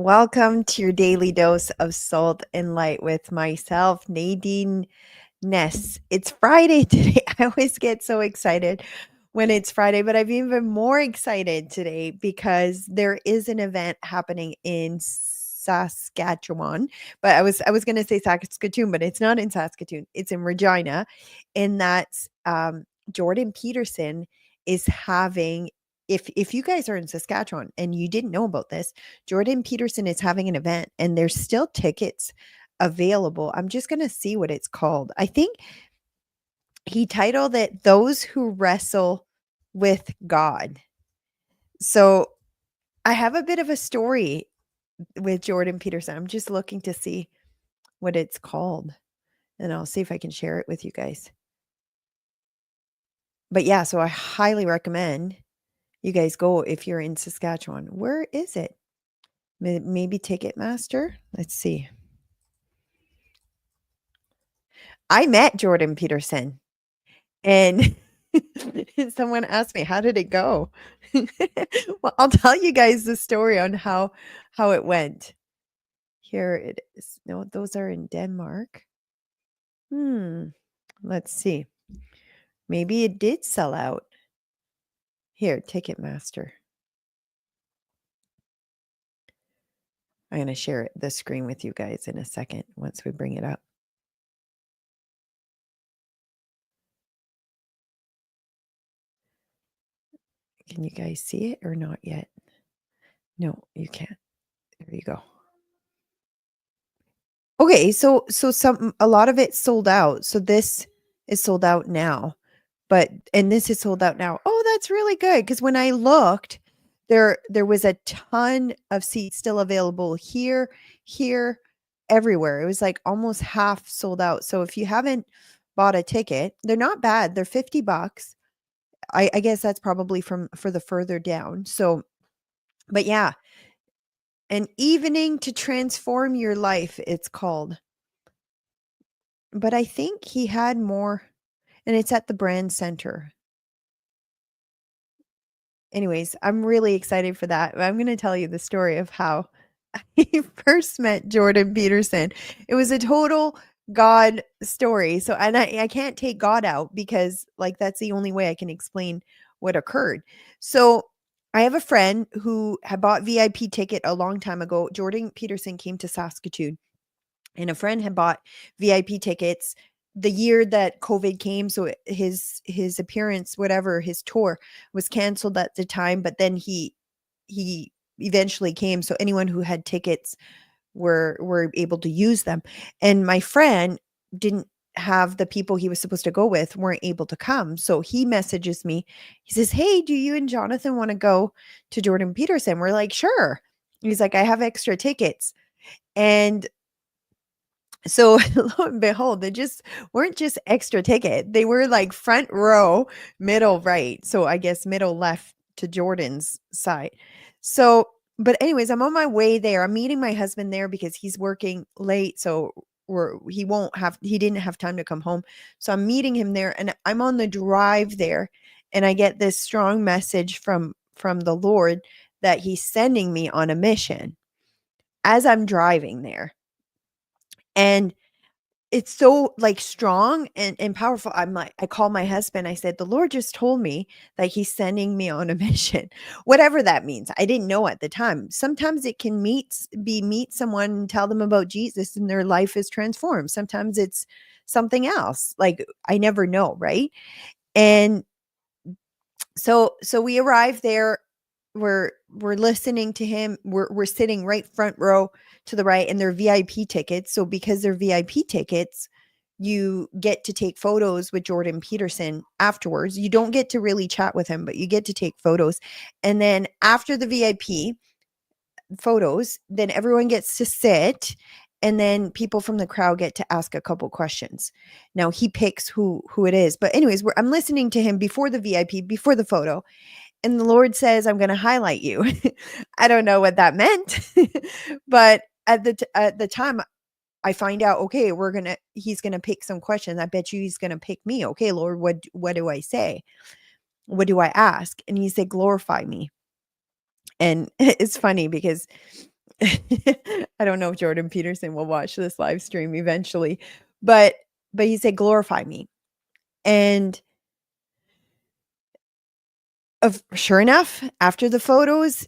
Welcome to your daily dose of salt and light with myself, Nadine Ness. It's Friday today. I always get so excited when it's Friday, but I'm even more excited today because there is an event happening in Saskatchewan. But I was going to say Saskatoon, but it's not in Saskatoon. It's in Regina, and that's Jordan Peterson is having. If you guys are in Saskatchewan and you didn't know about this, Jordan Peterson is having an event, and there's still tickets available. I'm just going to see what it's called. I think he titled it Those Who Wrestle with God. So I have a bit of a story with Jordan Peterson. I'm just looking to see what it's called, and I'll see if I can share it with you guys. But yeah, so I highly recommend you guys go if you're in Saskatchewan. Where is it? Maybe Ticketmaster? Let's see. I met Jordan Peterson, and someone asked me, "How did it go?" Well, I'll tell you guys the story on how it went. Here it is. No, those are in Denmark. Let's see. Maybe it did sell out. Here, Ticketmaster. I'm going to share the screen with you guys in a second once we bring it up. Can you guys see it or not yet? No, you can't. There you go. Okay, so a lot of it sold out. So this is sold out now. And this is sold out now. Oh, that's really good, because when I looked, there was a ton of seats still available here, everywhere. It was like almost half sold out. So if you haven't bought a ticket, they're not bad. They're $50. I guess that's probably for the further down. So, but yeah, an evening to transform your life, it's called. But I think he had more, and it's at the Brand Center. Anyways, I'm really excited for that. I'm going to tell you the story of how I first met Jordan Peterson. It was a total God story. So, and I can't take God out because, like, that's the only way I can explain what occurred. So, I have a friend who had bought VIP ticket a long time ago. Jordan Peterson came to Saskatoon, and a friend had bought VIP tickets the year that COVID came. So his appearance, whatever, his tour was canceled at the time, but then he eventually came. So anyone who had tickets were able to use them. And my friend didn't have the people he was supposed to go with weren't able to come. So he messages me. He says, "Hey, do you and Jonathan want to go to Jordan Peterson?" We're like, "Sure." He's like, "I have extra tickets." And so lo and behold, they just weren't just extra ticket. They were like front row, middle right. So I guess middle left to Jordan's side. So, but anyways, I'm on my way there. I'm meeting my husband there because he's working late. So he didn't have time to come home. So I'm meeting him there, and I'm on the drive there, and I get this strong message from the Lord that he's sending me on a mission as I'm driving there. And it's so, like, strong and powerful. I'm like, I called my husband. I said, "The Lord just told me that he's sending me on a mission," whatever that means. I didn't know at the time. Sometimes it can meet someone and tell them about Jesus and their life is transformed. Sometimes it's something else. Like, I never know, right? And so we arrived there. We're listening to him. We're sitting right front row to the right, and they're VIP tickets. So because they're VIP tickets, you get to take photos with Jordan Peterson afterwards. You don't get to really chat with him, but you get to take photos. And then after the VIP photos, then everyone gets to sit, and then people from the crowd get to ask a couple questions. Now he picks who it is. But anyways, I'm listening to him before the VIP, before the photo, and the Lord says, "I'm going to highlight you." I don't know what that meant, but at the time I find out, okay, he's going to pick some questions. I bet you he's going to pick me. Okay, Lord, what do I say? What do I ask? And he said, "Glorify me." And it's funny because I don't know if Jordan Peterson will watch this live stream eventually, but he said, "Glorify me." And of sure enough, after the photos,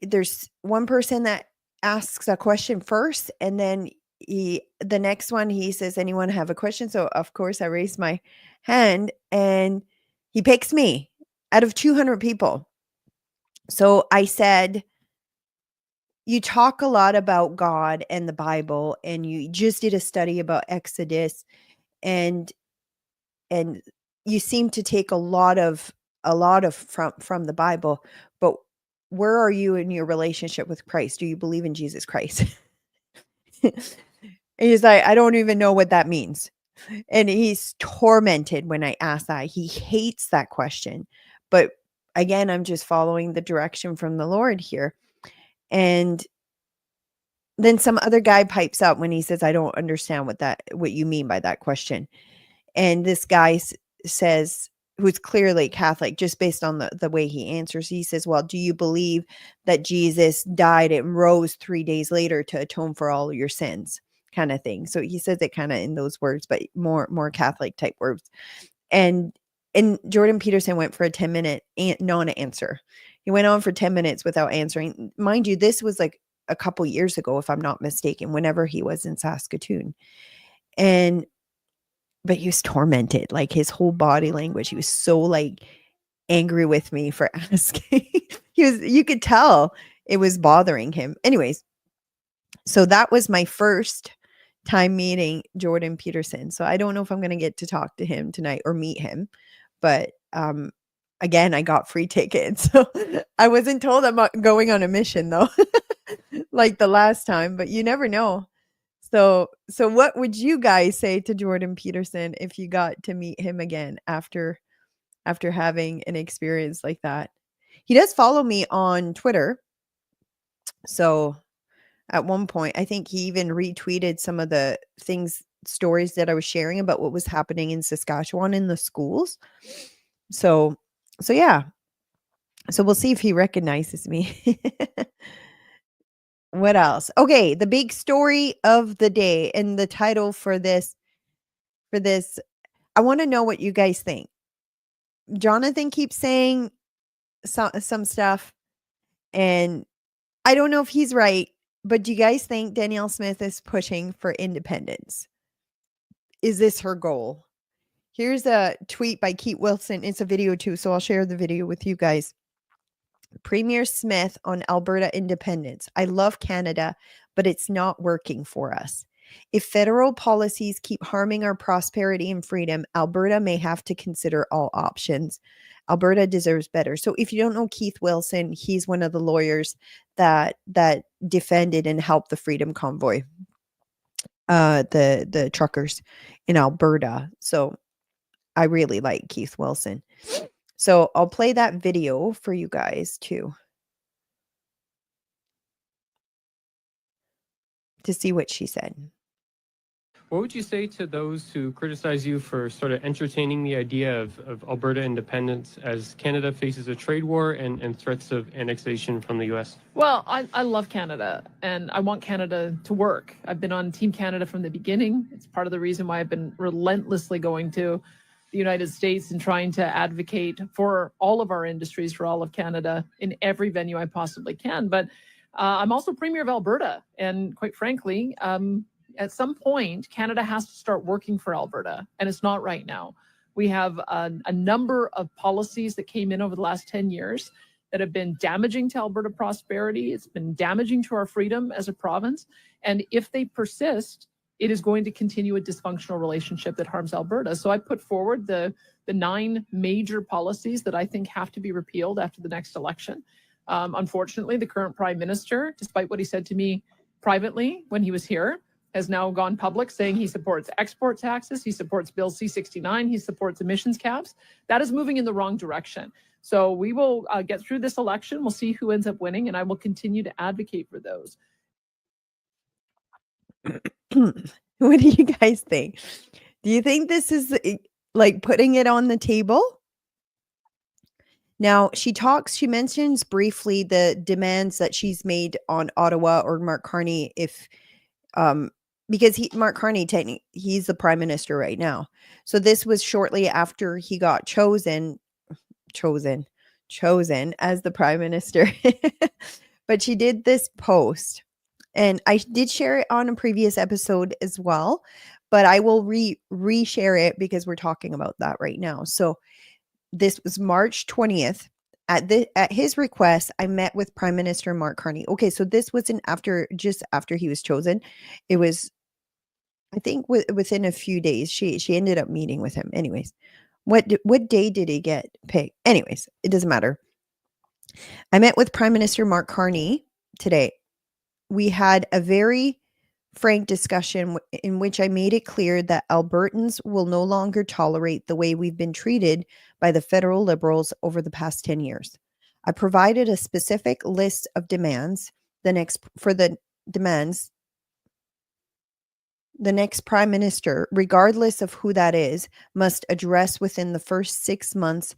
there's one person that asks a question first, and then the next one, he says, "Anyone have a question?" So, of course, I raised my hand, and he picks me out of 200 people. So I said, "You talk a lot about God and the Bible, and you just did a study about Exodus, and and you seem to take a lot of from the Bible, but where are you in your relationship with Christ? Do you believe in Jesus Christ?" And he's like, "I don't even know what that means." And he's tormented when I ask that. He hates that question. But again, I'm just following the direction from the Lord here. And then some other guy pipes up when he says, "I don't understand what you mean by that question." And this guy says, who's clearly Catholic, just based on the way he answers, he says, "Well, do you believe that Jesus died and rose 3 days later to atone for all your sins?" Kind of thing. So he says it kind of in those words, but more Catholic type words. And Jordan Peterson went for a 10-minute non-answer. He went on for 10 minutes without answering. Mind you, this was like a couple years ago, if I'm not mistaken, whenever he was in Saskatoon. And but he was tormented, like his whole body language. He was so like angry with me for asking. You could tell it was bothering him. Anyways, so that was my first time meeting Jordan Peterson. So I don't know if I'm going to get to talk to him tonight or meet him, but again, I got free tickets. So I wasn't told I'm going on a mission though, like the last time, but you never know. So what would you guys say to Jordan Peterson if you got to meet him again after having an experience like that? He does follow me on Twitter. So at one point, I think he even retweeted some of the stories that I was sharing about what was happening in Saskatchewan in the schools. So yeah. So we'll see if he recognizes me. What else? Okay, the big story of the day and the title for this, I want to know what you guys think. Jonathan keeps saying some stuff, and I don't know if he's right, but do you guys think Danielle Smith is pushing for independence? Is this her goal? Here's a tweet by Keith Wilson. It's a video too, so I'll share the video with you guys. Premier Smith on Alberta independence. "I love Canada, but it's not working for us. If federal policies keep harming our prosperity and freedom, Alberta may have to consider all options. Alberta deserves better." So if you don't know Keith Wilson, he's one of the lawyers that defended and helped the Freedom Convoy, the truckers in Alberta. So I really like Keith Wilson. So I'll play that video for you guys too to see what she said. What would you say to those who criticize you for sort of entertaining the idea of Alberta independence as Canada faces a trade war and threats of annexation from the U.S.? Well, I love Canada, and I want Canada to work. I've been on Team Canada from the beginning. It's part of the reason why I've been relentlessly going to the United States and trying to advocate for all of our industries, for all of Canada in every venue I possibly can. But I'm also Premier of Alberta, and quite frankly, at some point, Canada has to start working for Alberta, and it's not right now. We have a number of policies that came in over the last 10 years that have been damaging to Alberta prosperity. It's been damaging to our freedom as a province. And if they persist, it is going to continue a dysfunctional relationship that harms Alberta. So I put forward the 9 major policies that I think have to be repealed after the next election. Unfortunately, the current Prime Minister, despite what he said to me privately when he was here, has now gone public saying he supports export taxes, he supports Bill C-69, he supports emissions caps. That is moving in the wrong direction. So we will get through this election. We'll see who ends up winning, and I will continue to advocate for those. What do you guys think? Do you think this is like putting it on the table? Now, she mentions briefly the demands that she's made on Ottawa or Mark Carney um, because Mark Carney, he's the prime minister right now. So this was shortly after he got chosen as the prime minister. But she did this post, and I did share it on a previous episode as well, but I will reshare it because we're talking about that right now. So this was March 20th. At his request, I met with Prime Minister Mark Carney. Okay, so this wasn't just after he was chosen. It was, I think, within a few days. She ended up meeting with him. Anyways, what day did he get picked? Anyways, it doesn't matter. I met with Prime Minister Mark Carney today. We had a very frank discussion in which I made it clear that Albertans will no longer tolerate the way we've been treated by the federal Liberals over the past 10 years. I provided a specific list of demands. The next prime minister, regardless of who that is, must address within the first 6 months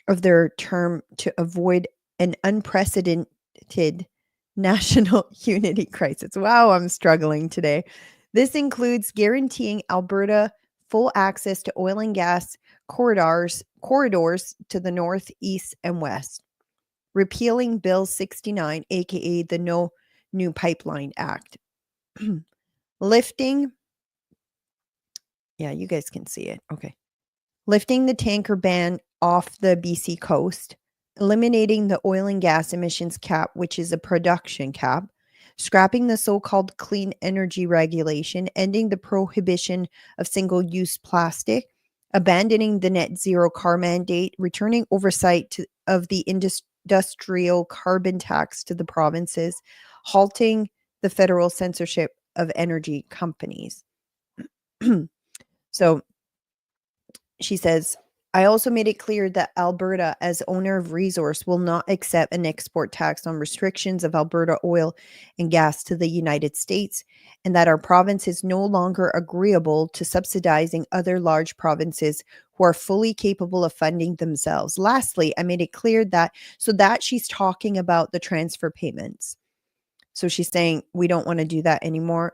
of their term to avoid an unprecedented national unity crisis. Wow, I'm struggling today. This includes guaranteeing Alberta full access to oil and gas corridors to the north, east, and west, repealing Bill 69, aka the No New Pipeline Act, lifting, yeah, you guys can see it. Okay. Lifting the tanker ban off the BC coast, eliminating the oil and gas emissions cap, which is a production cap, scrapping the so-called clean energy regulation, ending the prohibition of single-use plastic, abandoning the net zero car mandate, returning oversight of the industrial carbon tax to the provinces, halting the federal censorship of energy companies. So she says, I also made it clear that Alberta, as owner of resource, will not accept an export tax on restrictions of Alberta oil and gas to the United States, and that our province is no longer agreeable to subsidizing other large provinces who are fully capable of funding themselves. Lastly, I made it clear that she's talking about the transfer payments. So she's saying we don't want to do that anymore.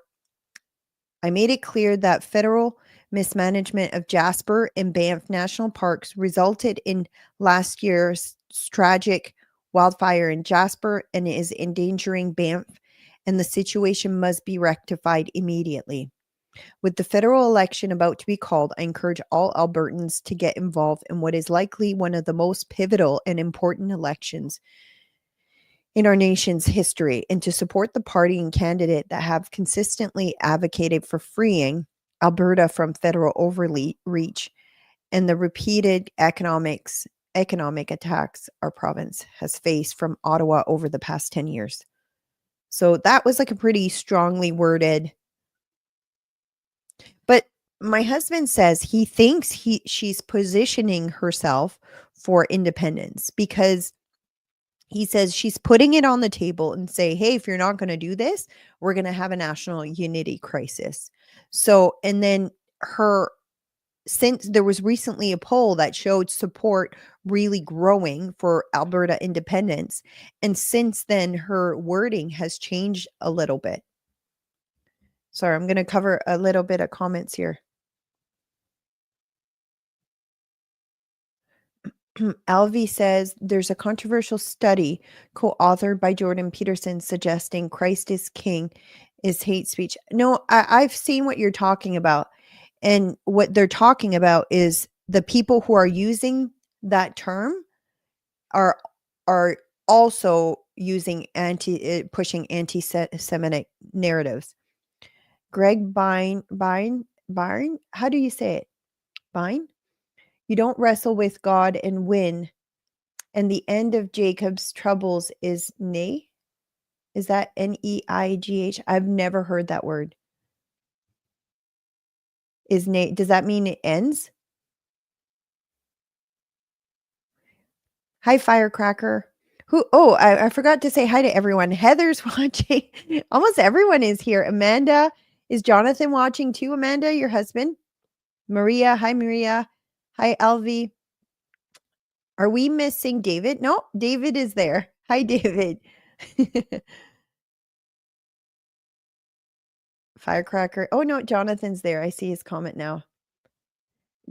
I made it clear that federal mismanagement of Jasper and Banff National Parks resulted in last year's tragic wildfire in Jasper and is endangering Banff, and the situation must be rectified immediately. With the federal election about to be called, I encourage all Albertans to get involved in what is likely one of the most pivotal and important elections in our nation's history, and to support the party and candidate that have consistently advocated for freeing Alberta from federal overreach and the repeated economic attacks our province has faced from Ottawa over the past 10 years. So that was like a pretty strongly worded. But my husband says he thinks she's positioning herself for independence, because he says she's putting it on the table and say, hey, if you're not going to do this, we're going to have a national unity crisis. So, and then since there was recently a poll that showed support really growing for Alberta independence, and since then her wording has changed a little bit. Sorry, I'm going to cover a little bit of comments here. Alvi says there's a controversial study co-authored by Jordan Peterson suggesting Christ is King is hate speech. No, I've seen what you're talking about. And what they're talking about is the people who are using that term are also using pushing anti-Semitic narratives. Greg Bine, how do you say it? Bine? You don't wrestle with God and win. And the end of Jacob's troubles is nay. Is that Neigh? I've never heard that word. Is nay? Does that mean it ends? Hi, Firecracker. I forgot to say hi to everyone. Heather's watching. Almost everyone is here. Amanda, is Jonathan watching too? Amanda, your husband? Maria, hi, Maria. Hi, Elvie. Are we missing David? No, David is there. Hi, David. Firecracker. Oh, no, Jonathan's there. I see his comment now.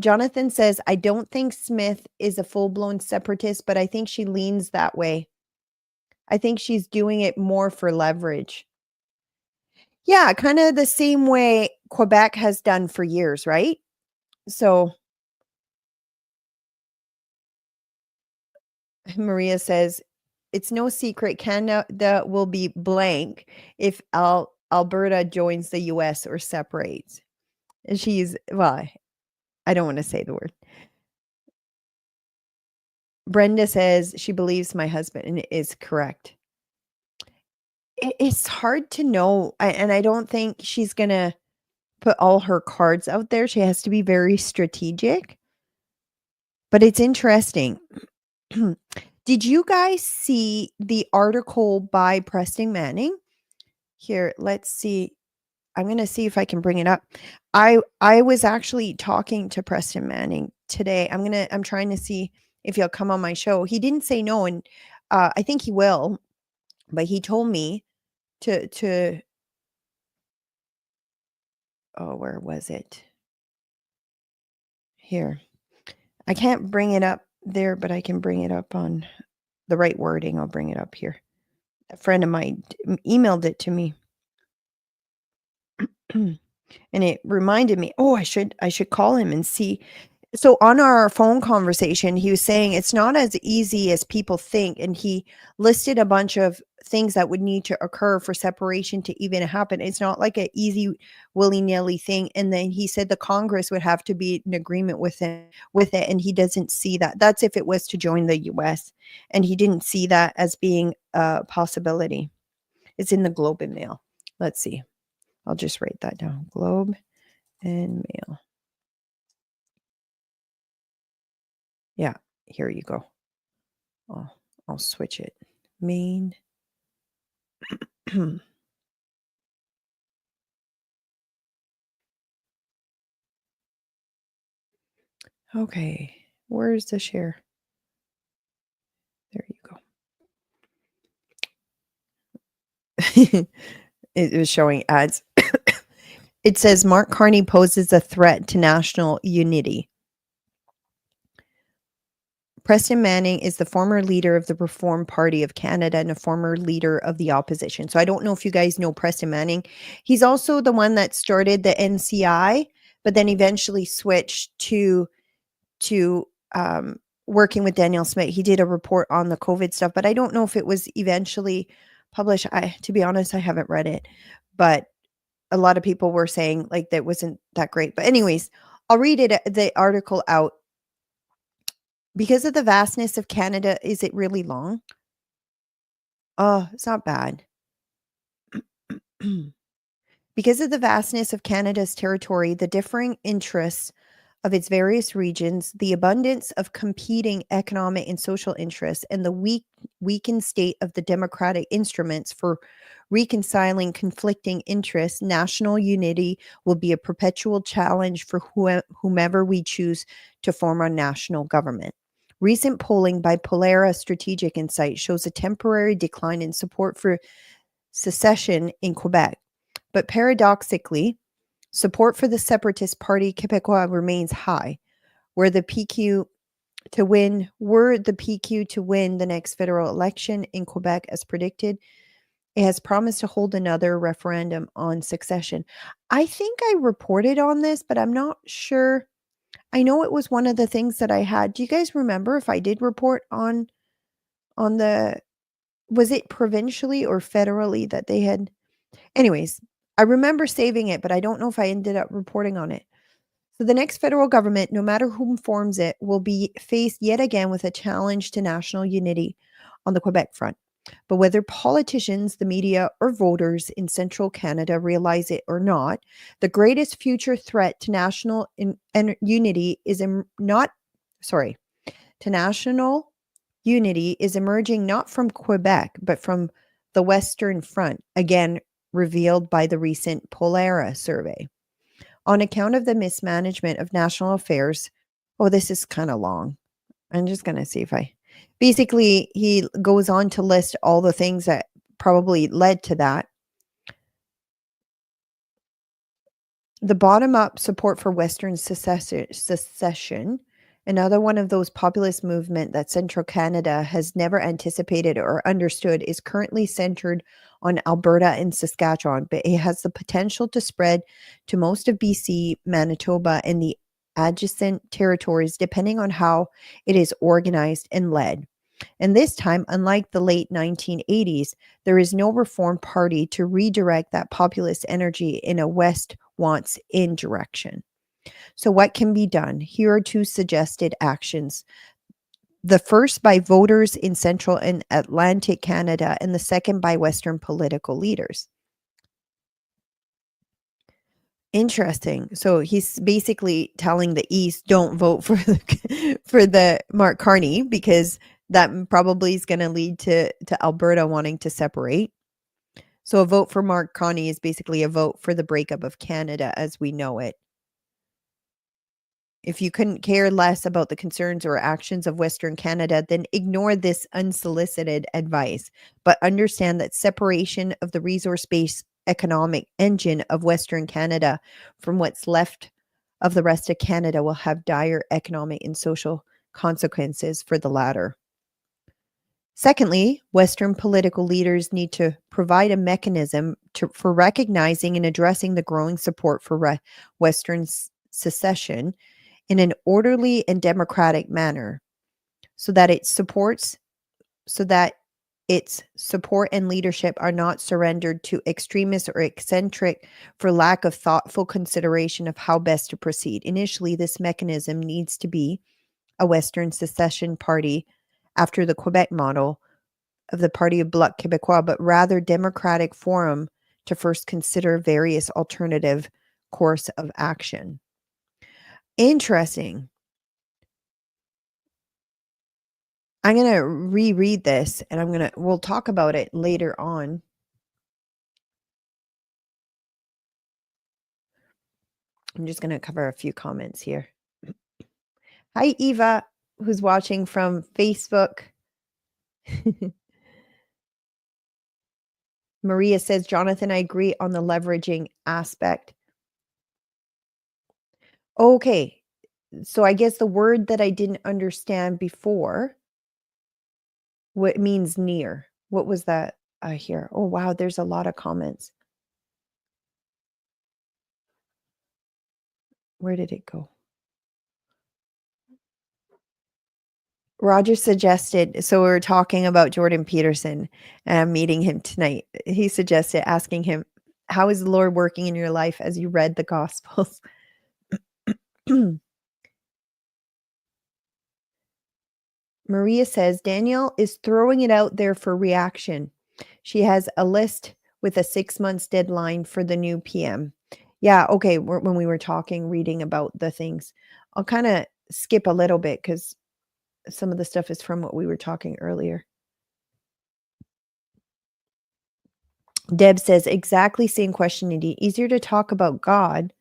Jonathan says, I don't think Smith is a full-blown separatist, but I think she leans that way. I think she's doing it more for leverage. Yeah, kind of the same way Quebec has done for years, right? So Maria says, it's no secret Canada will be blank if Alberta joins the US or separates. And well, I don't want to say the word. Brenda says she believes my husband is correct. It's hard to know. And I don't think she's going to put all her cards out there. She has to be very strategic. But it's interesting. Did you guys see the article by Preston Manning? Here, let's see. I'm going to see if I can bring it up. I was actually talking to Preston Manning today. I'm trying to see if he'll come on my show. He didn't say no, and I think he will, but he told me to oh, where was it? Here. I can't bring it up there, but I can bring it up on the right wording. I'll bring it up here. A friend of mine emailed it to me. And it reminded me, oh, I should call him and see. So on our phone conversation, he was saying it's not as easy as people think. And he listed a bunch of things that would need to occur for separation to even happen. It's not like an easy willy-nilly thing. And then he said the Congress would have to be in agreement with it. And he doesn't see that. That's if it was to join the US. And he didn't see that as being a possibility. It's in the Globe and Mail. Let's see. I'll just write that down. Globe and Mail. Yeah, here you go. I'll switch it. Main. Okay, where's the share? There you go. It was showing ads. It says Mark Carney poses a threat to national unity. Preston Manning is the former leader of the Reform Party of Canada and a former leader of the opposition. So I don't know if you guys know Preston Manning. He's also the one that started the NCI, but then eventually switched to working with Danielle Smith. He did a report on the COVID stuff, but I don't know if it was eventually published. To be honest, I haven't read it, but a lot of people were saying like that wasn't that great. But anyways, I'll read the article out. Because of the vastness of Canada, is it really long? Oh, it's not bad. Because of the vastness of Canada's territory, the differing interests of its various regions, the abundance of competing economic and social interests, and the weakened state of the democratic instruments for reconciling conflicting interests, national unity will be a perpetual challenge for whomever we choose to form our national government. Recent polling by Pollara Strategic Insight shows a temporary decline in support for secession in Quebec. But paradoxically, support for the separatist party Québécois remains high. Were the PQ to win the next federal election in Quebec as predicted, it has promised to hold another referendum on succession. I think I reported on this, but I'm not sure. I know it was one of the things that I had. Do you guys remember if I did report on was it provincially or federally that they had? Anyways, I remember saving it, but I don't know if I ended up reporting on it. So the next federal government, no matter whom forms it, will be faced yet again with a challenge to national unity on the Quebec front. But whether politicians, the media, or voters in central Canada realize it or not, the greatest future threat to national unity is national unity is emerging not from Quebec, but from the Western Front, again revealed by the recent Pollara survey. On account of the mismanagement of national affairs, oh, this is kind of long. I'm just going to see if basically, he goes on to list all the things that probably led to that. The bottom-up support for Western secession, another one of those populist movement that Central Canada has never anticipated or understood, is currently centered on Alberta and Saskatchewan, but it has the potential to spread to most of BC, Manitoba, and the adjacent territories, depending on how it is organized and led. And this time, unlike the late 1980s, there is no Reform Party to redirect that populist energy in a West wants in direction. So, what can be done? Here are two suggested actions. The first by voters in Central and Atlantic Canada, and the second by Western political leaders. Interesting. So he's basically telling the East, don't vote for the Mark Carney, because that probably is going to lead to Alberta wanting to separate. So a vote for Mark Carney is basically a vote for the breakup of Canada as we know it. If you couldn't care less about the concerns or actions of Western Canada, then ignore this unsolicited advice, but understand that separation of the resource-based economic engine of Western Canada from what's left of the rest of Canada will have dire economic and social consequences for the latter. Secondly, Western political leaders need to provide a mechanism for recognizing and addressing the growing support for Western secession in an orderly and democratic manner, so that its support and leadership are not surrendered to extremists or eccentric for lack of thoughtful consideration of how best to proceed. Initially, this mechanism needs to be a Western secession party after the Quebec model of the Parti of Bloc Québécois, but rather democratic forum to first consider various alternative course of action. Interesting. I'm going to reread this, and we'll talk about it later on. I'm just going to cover a few comments here. Hi, Eva, who's watching from Facebook. Maria says, Jonathan, I agree on the leveraging aspect. Okay. So I guess the word that I didn't understand before, what means near? What was that here? Oh, wow. There's a lot of comments. Where did it go? Roger suggested, so we were talking about Jordan Peterson, and I'm meeting him tonight. He suggested asking him, how is the Lord working in your life as you read the Gospels? Maria says, Danielle is throwing it out there for reaction. She has a list with a 6 months deadline for the new PM. Yeah, okay, when we were reading about the things. I'll kind of skip a little bit because some of the stuff is from what we were talking earlier. Deb says, exactly same question, Nadine. Easier to talk about God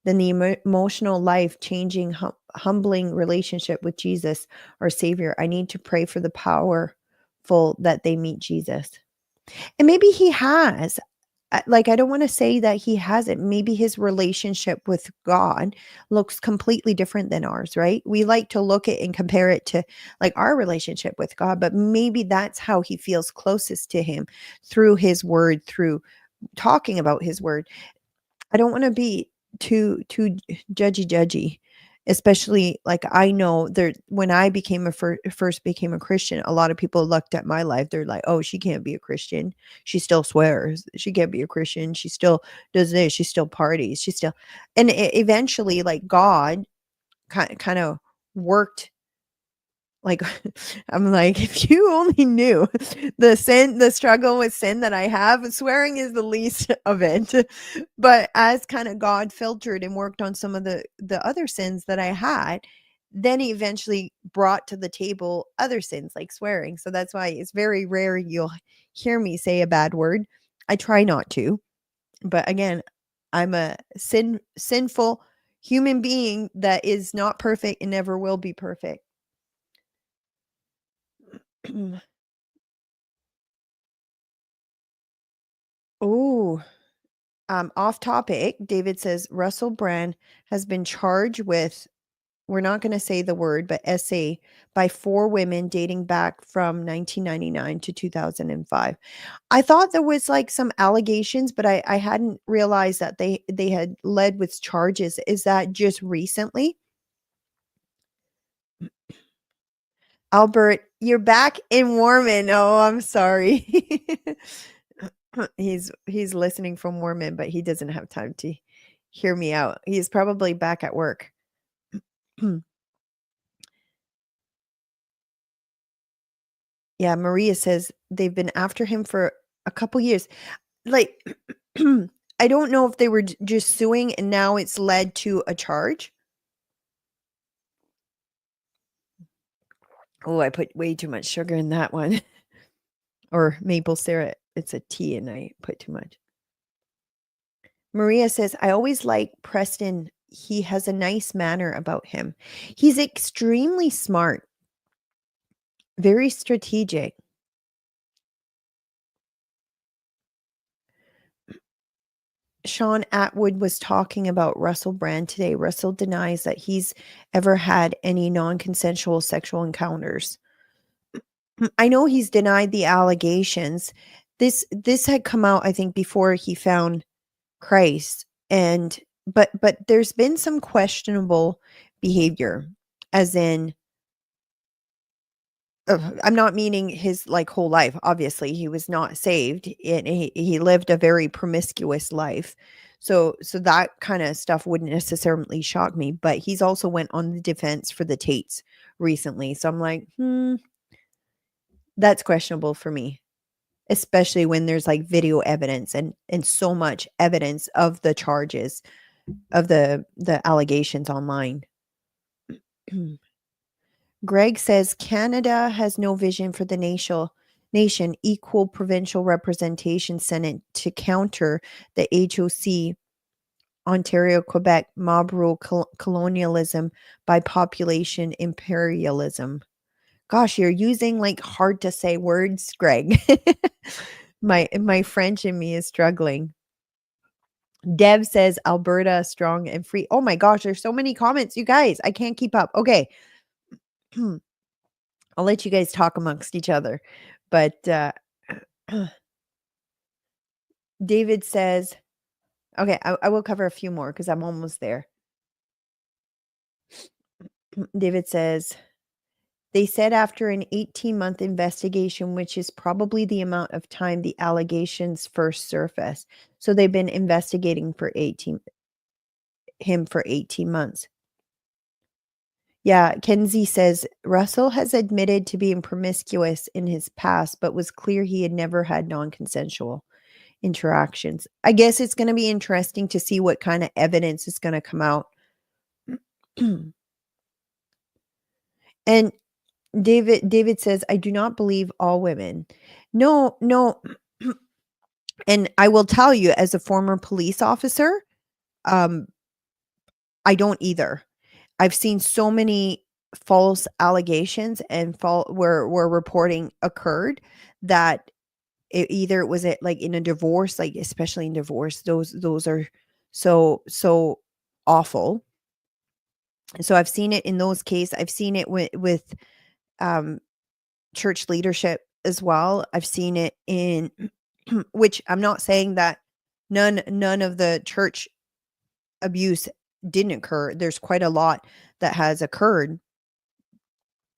than the emotional, life-changing, humbling relationship with Jesus, our Savior. I need to pray for the powerful that they meet Jesus. And maybe he has. I don't want to say that he hasn't. Maybe his relationship with God looks completely different than ours, right? We like to look at and compare it to like our relationship with God, but maybe that's how he feels closest to him, through his word, through talking about his word. I don't want to be too judgy, especially like I know there when I first became a Christian, a lot of people looked at my life. They're like, oh, she can't be a Christian. She still swears. She can't be a Christian. She still does this. She still parties. She still, and eventually, like God kind of worked. Like, I'm like, if you only knew the struggle with sin that I have, swearing is the least of it. But as kind of God filtered and worked on some of the other sins that I had, then he eventually brought to the table other sins like swearing. So that's why it's very rare you'll hear me say a bad word. I try not to. But again, I'm a sinful human being that is not perfect and never will be perfect. Oh, off topic. David says Russell Brand has been charged with, we're not going to say the word, but SA by 4 women dating back from 1999 to 2005. I thought there was like some allegations, but I hadn't realized that they had led with charges. Is that just recently? Albert, you're back in Mormon. Oh, I'm sorry. He's listening from Mormon, but he doesn't have time to hear me out. He's probably back at work. Yeah, Maria says they've been after him for a couple years. Like, I don't know if they were just suing and now it's led to a charge. Oh, I put way too much sugar in that one. Or maple syrup. It's a tea and I put too much. Maria says, I always like Preston. He has a nice manner about him. He's extremely smart, very strategic. Sean Atwood was talking about Russell Brand today. Russell denies that he's ever had any non-consensual sexual encounters. I know he's denied the allegations. This had come out, I think, before he found Christ. And but there's been some questionable behavior, as in I'm not meaning his like whole life. Obviously, he was not saved and he lived a very promiscuous life. So that kind of stuff wouldn't necessarily shock me, but he's also went on the defense for the Tates recently. So I'm like, that's questionable for me, especially when there's like video evidence and so much evidence of the charges of the allegations online. Greg says Canada has no vision for the nation equal provincial representation Senate to counter the HOC Ontario Quebec mob rule colonialism by population imperialism. Gosh, you're using like hard to say words, Greg. my French in me is struggling. Dev says Alberta strong and free. Oh my gosh, there's so many comments, you guys. I can't keep up. Okay. I'll let you guys talk amongst each other. But David says, okay, I will cover a few more because I'm almost there. David says, they said after an 18-month investigation, which is probably the amount of time the allegations first surfaced. So they've been investigating for him for 18 months. Yeah, Kenzie says Russell has admitted to being promiscuous in his past, but was clear he had never had non-consensual interactions. I guess it's going to be interesting to see what kind of evidence is going to come out. And David says, I do not believe all women. No. And I will tell you, as a former police officer, I don't either. I've seen so many false allegations and where reporting occurred that either it was like in a divorce, like especially in divorce, those are so awful. So I've seen it in those cases. I've seen it with church leadership as well. I've seen it in which I'm not saying that none of the church abuse didn't occur. There's quite a lot that has occurred.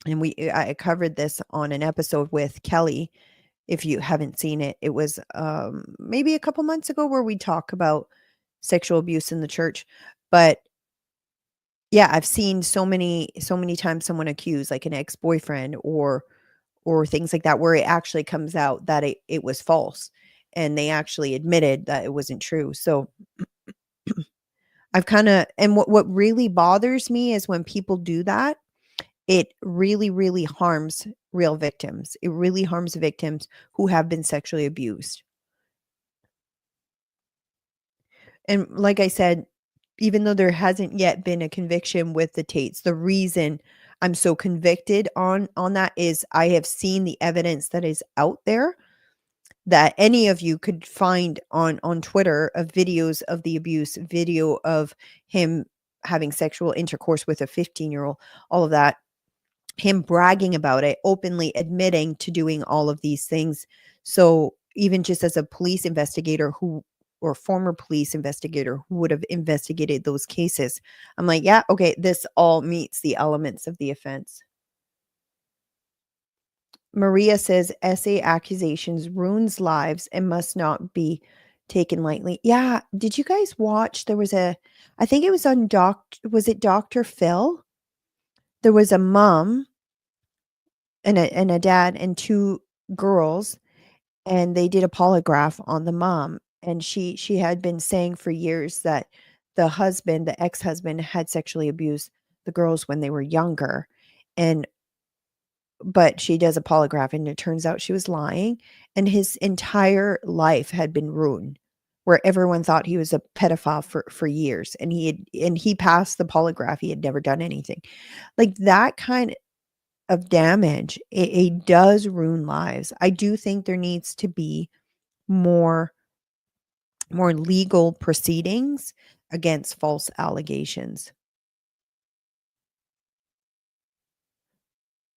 And I covered this on an episode with Kelly. If you haven't seen it, it was maybe a couple months ago where we talk about sexual abuse in the church. But yeah, I've seen so many times someone accused like an ex-boyfriend or things like that, where it actually comes out that it was false and they actually admitted that it wasn't true. So I've kind of, and what really bothers me is when people do that, it really, really harms real victims. It really harms victims who have been sexually abused. And like I said, even though there hasn't yet been a conviction with the Tates, the reason I'm so convicted on that is I have seen the evidence that is out there that any of you could find on Twitter of videos of the abuse, video of him having sexual intercourse with a 15-year-old, all of that, him bragging about it, openly admitting to doing all of these things. So even just as a police investigator or former police investigator who would have investigated those cases, I'm like, yeah, okay, this all meets the elements of the offense. Maria says essay accusations ruins lives and must not be taken lightly. Yeah, did you guys watch? There was I think it was on was it Dr. Phil? There was a mom and a dad and two girls, and they did a polygraph on the mom, and she had been saying for years that the ex-husband had sexually abused the girls when they were younger. And but she does a polygraph and it turns out she was lying, and his entire life had been ruined, where everyone thought he was a pedophile for years, and he passed the polygraph. He had never done anything. Like that kind of damage, it does ruin lives. I do think there needs to be more legal proceedings against false allegations.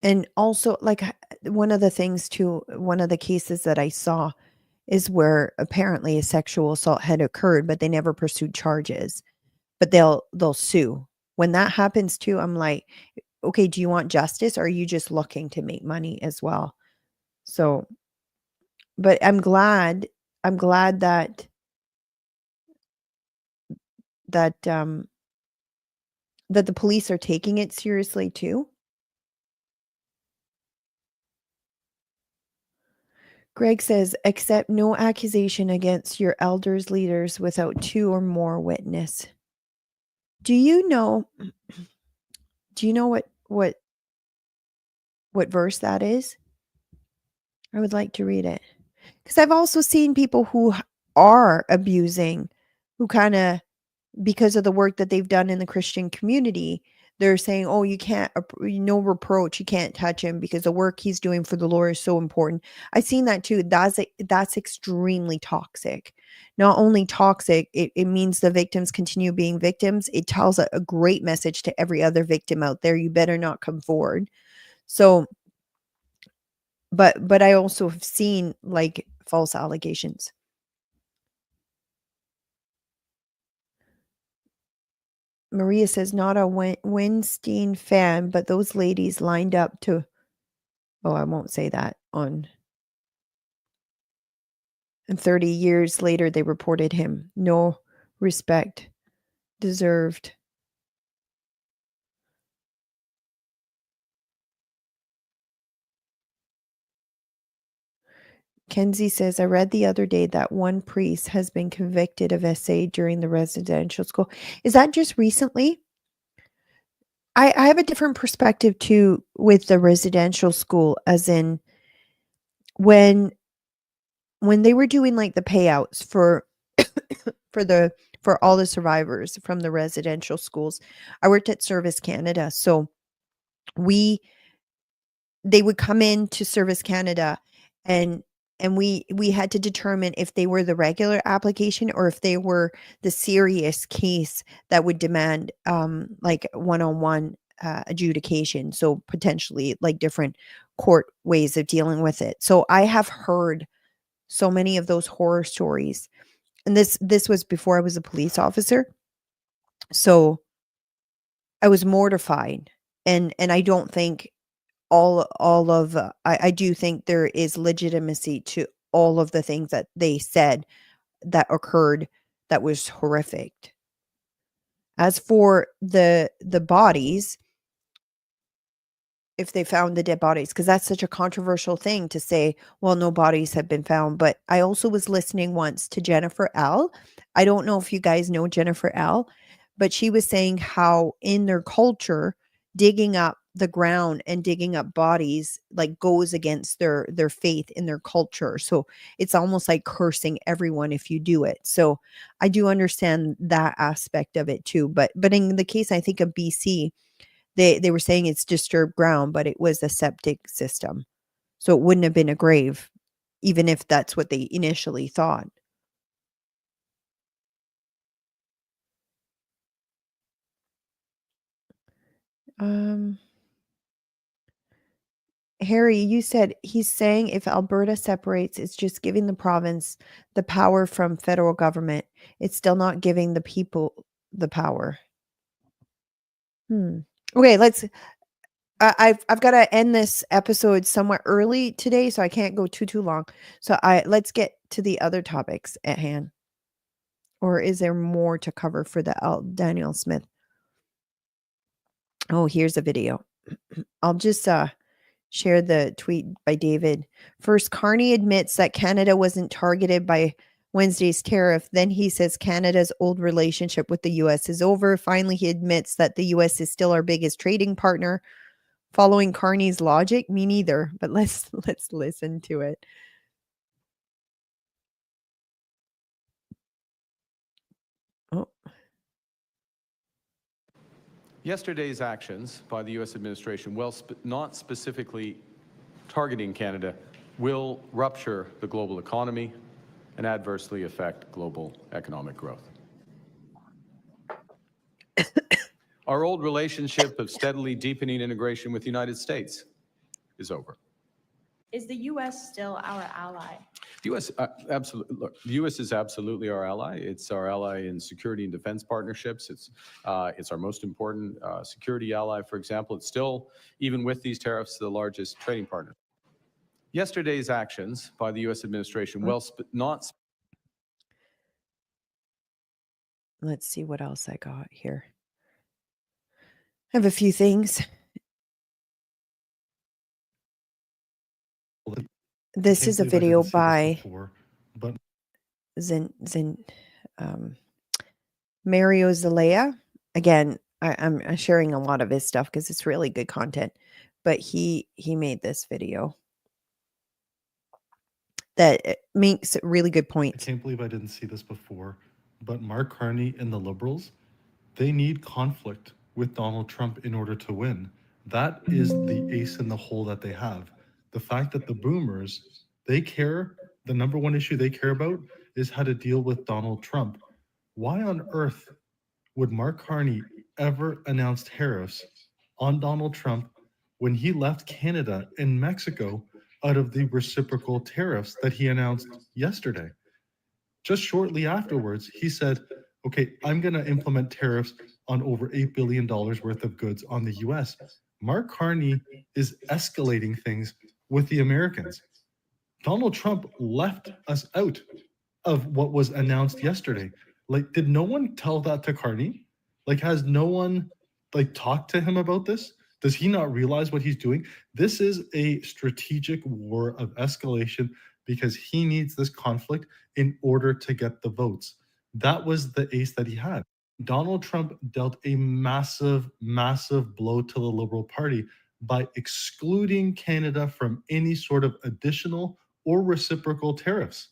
And also, like, one of the things too, one of the cases that I saw is where apparently a sexual assault had occurred, but they never pursued charges, but they'll sue. When that happens too, I'm like, okay, do you want justice or are you just looking to make money as well? So, but I'm glad that that the police are taking it seriously too. Greg says, accept no accusation against your elders leaders without two or more witness. Do you know what verse that is? I would like to read it. Because I've also seen people who are abusing, who kind of, because of the work that they've done in the Christian community, they're saying, oh, you can't, no reproach, you can't touch him because the work he's doing for the Lord is so important. I've seen that too. That's extremely toxic. Not only toxic, it means the victims continue being victims. It tells a great message to every other victim out there. You better not come forward. So, but I also have seen like false allegations. Maria says, not a Weinstein fan, but those ladies lined up to, oh, I won't say that on. And 30 years later, they reported him. No respect deserved. Kenzie says, I read the other day that one priest has been convicted of SA during the residential school. Is that just recently? I have a different perspective too with the residential school, as in when they were doing like the payouts for for all the survivors from the residential schools. I worked at Service Canada, so they would come in to Service Canada, and we had to determine if they were the regular application or if they were the serious case that would demand like one-on-one adjudication, so potentially like different court ways of dealing with it. So I have heard so many of those horror stories, and this was before I was a police officer, so I was mortified. And I don't think all of I do think there is legitimacy to all of the things that they said that occurred that was horrific. As for the bodies, if they found the dead bodies, because that's such a controversial thing to say, well, no bodies have been found. But I also was listening once to Jennifer L. I don't know if you guys know Jennifer L., but she was saying how in their culture, digging up the ground and digging up bodies like goes against their faith in their culture. So it's almost like cursing everyone if you do it. So I do understand that aspect of it too. But in the case, I think of BC, They were saying it's disturbed ground, but it was a septic system. So it wouldn't have been a grave, even if that's what they initially thought. Um, Harry, you said he's saying if Alberta separates, it's just giving the province the power from federal government. It's still not giving the people the power. Okay, I've got to end this episode somewhere early today, so I can't go too long. So let's get to the other topics at hand. Or is there more to cover for the Daniel Smith? Oh, here's a video. I'll just share the tweet by David. First, Carney admits that Canada wasn't targeted by Wednesday's tariff. Then he says Canada's old relationship with the US is over. Finally, he admits that the US is still our biggest trading partner. Following Carney's logic, me neither, but let's listen to it. Oh. Yesterday's actions by the U.S. administration, while not specifically targeting Canada, will rupture the global economy and adversely affect global economic growth. Our old relationship of steadily deepening integration with the United States is over. Is the U.S. still our ally? The U.S. Absolutely. Look, the U.S. is absolutely our ally. It's our ally in security and defense partnerships. It's our most important security ally. For example, it's still, even with these tariffs, the largest trading partner. Yesterday's actions by the U.S. administration, not. Let's see what else I got here. I have a few things. This is a video by Mario Zelaya. Again, I'm sharing a lot of his stuff because it's really good content. But he made this video that makes really good points. I can't believe I didn't see this before. But Mark Carney and the Liberals, they need conflict with Donald Trump in order to win. That is the ace in the hole that they have. The fact that the boomers, the number one issue they care about is how to deal with Donald Trump. Why on earth would Mark Carney ever announce tariffs on Donald Trump when he left Canada and Mexico out of the reciprocal tariffs that he announced yesterday? Just shortly afterwards, he said, okay, I'm going to implement tariffs on over $8 billion worth of goods on the US. Mark Carney is escalating things with the Americans. Donald Trump left us out of what was announced yesterday. Like, did no one tell that to Carney? Like, has no one talked to him about this? Does he not realize what he's doing? This is a strategic war of escalation because he needs this conflict in order to get the votes. That was the ace that he had. Donald Trump dealt a massive, massive blow to the Liberal Party by excluding Canada from any sort of additional or reciprocal tariffs.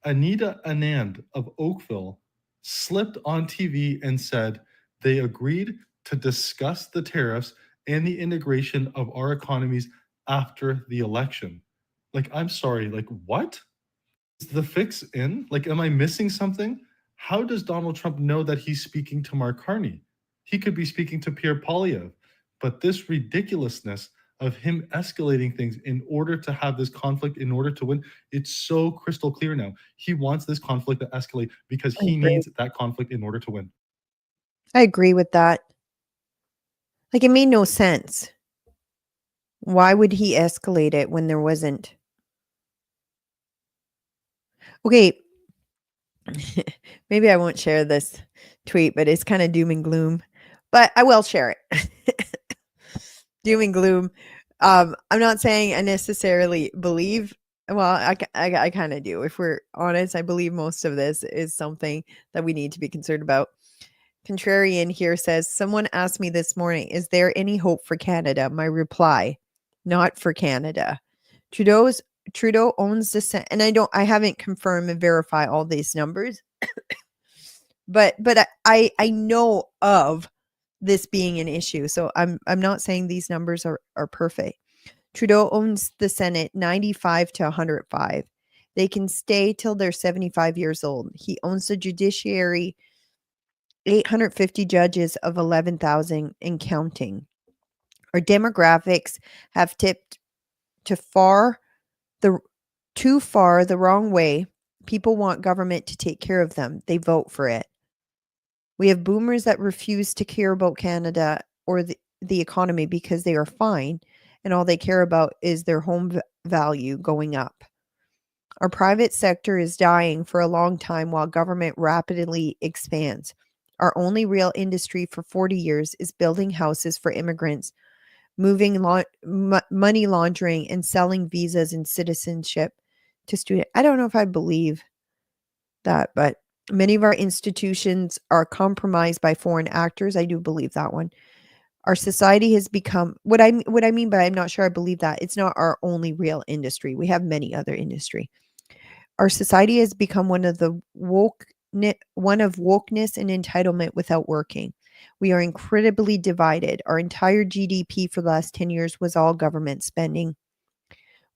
Anita Anand of Oakville slipped on TV and said they agreed to discuss the tariffs and the integration of our economies after the election. Like, I'm sorry, like, what? Is the fix in? Like, am I missing something? How does Donald Trump know that he's speaking to Mark Carney? He could be speaking to Pierre Poilievre. But this ridiculousness of him escalating things in order to have this conflict, in order to win, it's so crystal clear now. He wants this conflict to escalate because he needs that conflict in order to win. I agree with that. Like, it made no sense. Why would he escalate it when there wasn't? Okay. Maybe I won't share this tweet, but it's kind of doom and gloom. But I will share it. Doom and gloom. I'm not saying I necessarily believe. Well, I kind of do. If we're honest, I believe most of this is something that we need to be concerned about. Contrarian here says, someone asked me this morning, is there any hope for Canada? My reply, not for Canada. Trudeau owns the Senate, and I haven't confirmed and verified all these numbers, but I know of this being an issue. So I'm not saying these numbers are perfect. Trudeau owns the Senate 95 to 105. They can stay till they're 75 years old. He owns the judiciary, 850 judges of 11,000 and counting. Our demographics have tipped to too far the wrong way. People want government to take care of them. They vote for it. We have boomers that refuse to care about Canada or the economy because they are fine, and all they care about is their home value going up. Our private sector is dying for a long time while government rapidly expands. Our only real industry for 40 years is building houses for immigrants, moving money laundering, and selling visas and citizenship to students. I don't know if I believe that, but many of our institutions are compromised by foreign actors. I do believe that one. Our society has become what I mean by I'm not sure I believe that. It's not our only real industry. We have many other industry. Our society has become one of wokeness and entitlement without working. We are incredibly divided. Our entire GDP for the last 10 years was all government spending.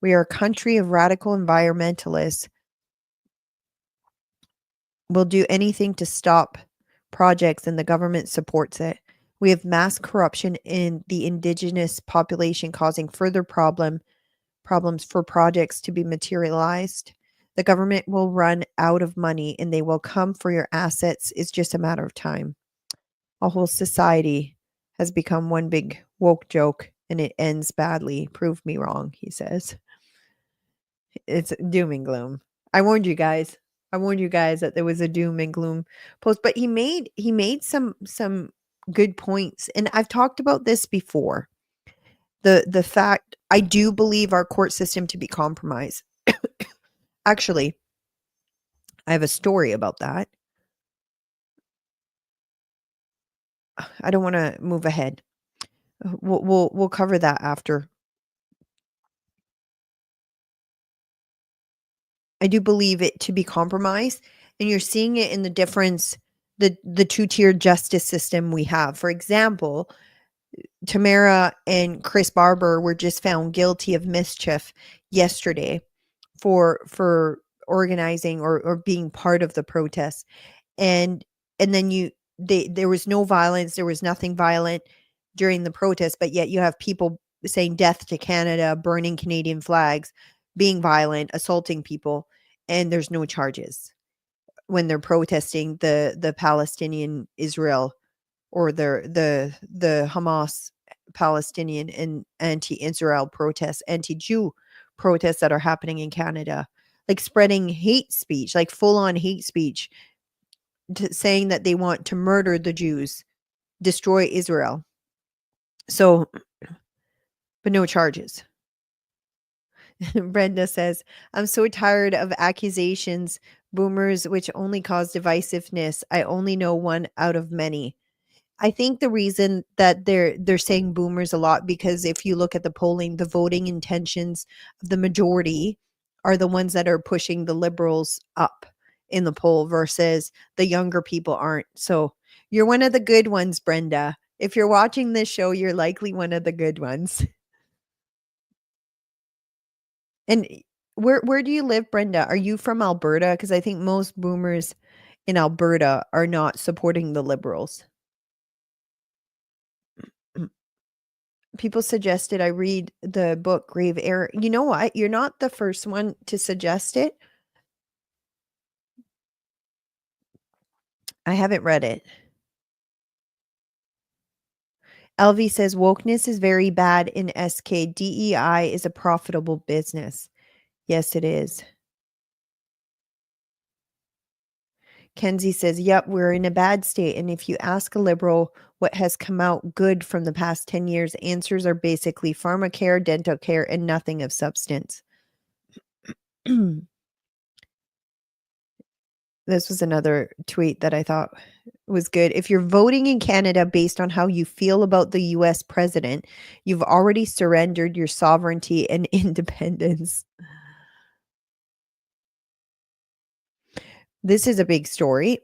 We are a country of radical environmentalists. Will do anything to stop projects and the government supports it. We have mass corruption in the indigenous population causing further problems for projects to be materialized. The government will run out of money and they will come for your assets. It's just a matter of time. Our whole society has become one big woke joke and it ends badly. Prove me wrong, he says. It's doom and gloom. I warned you guys. That there was a doom and gloom post, but he made some good points, and I've talked about this before. The fact I do believe our court system to be compromised. Actually, I have a story about that. I don't want to move ahead. We'll cover that after. I do believe it to be compromised, and you're seeing it in the difference, the two-tiered justice system we have. For example, Tamara and Chris Barber were just found guilty of mischief yesterday for organizing or being part of the protest. And then there was no violence, there was nothing violent during the protest, but yet you have people saying death to Canada, burning Canadian flags, being violent, assaulting people, and there's no charges when they're protesting the Palestinian Israel or the Hamas Palestinian and anti-Israel protests, anti-Jew protests that are happening in Canada, like spreading hate speech, like full-on hate speech, saying that they want to murder the Jews, destroy Israel. So, but no charges. Brenda says, I'm so tired of accusations, boomers, which only cause divisiveness. I only know one out of many. I think the reason that they're saying boomers a lot, because if you look at the polling, the voting intentions of the majority are the ones that are pushing the liberals up in the poll versus the younger people aren't. So you're one of the good ones, Brenda. If you're watching this show, you're likely one of the good ones. And where do you live, Brenda? Are you from Alberta? Because I think most boomers in Alberta are not supporting the liberals. People suggested I read the book Grave Error. You know what? You're not the first one to suggest it. I haven't read it. LV says wokeness is very bad in SK. DEI is a profitable business. Yes, it is. Kenzie says, yep, we're in a bad state. And if you ask a liberal what has come out good from the past 10 years, answers are basically pharmacare, dental care, and nothing of substance. This was another tweet that I thought was good. If you're voting in Canada based on how you feel about the US president, you've already surrendered your sovereignty and independence. This is a big story.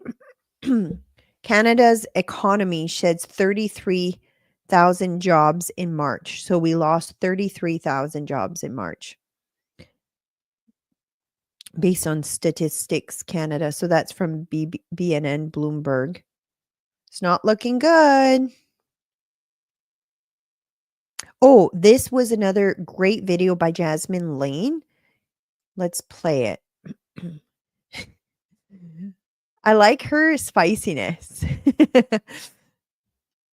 Canada's economy sheds 33,000 jobs in March. So we lost 33,000 jobs in March based on Statistics Canada. So that's from BNN Bloomberg. It's not looking good. Oh, this was another great video by Jasmine Lane. Let's play it. I like her spiciness.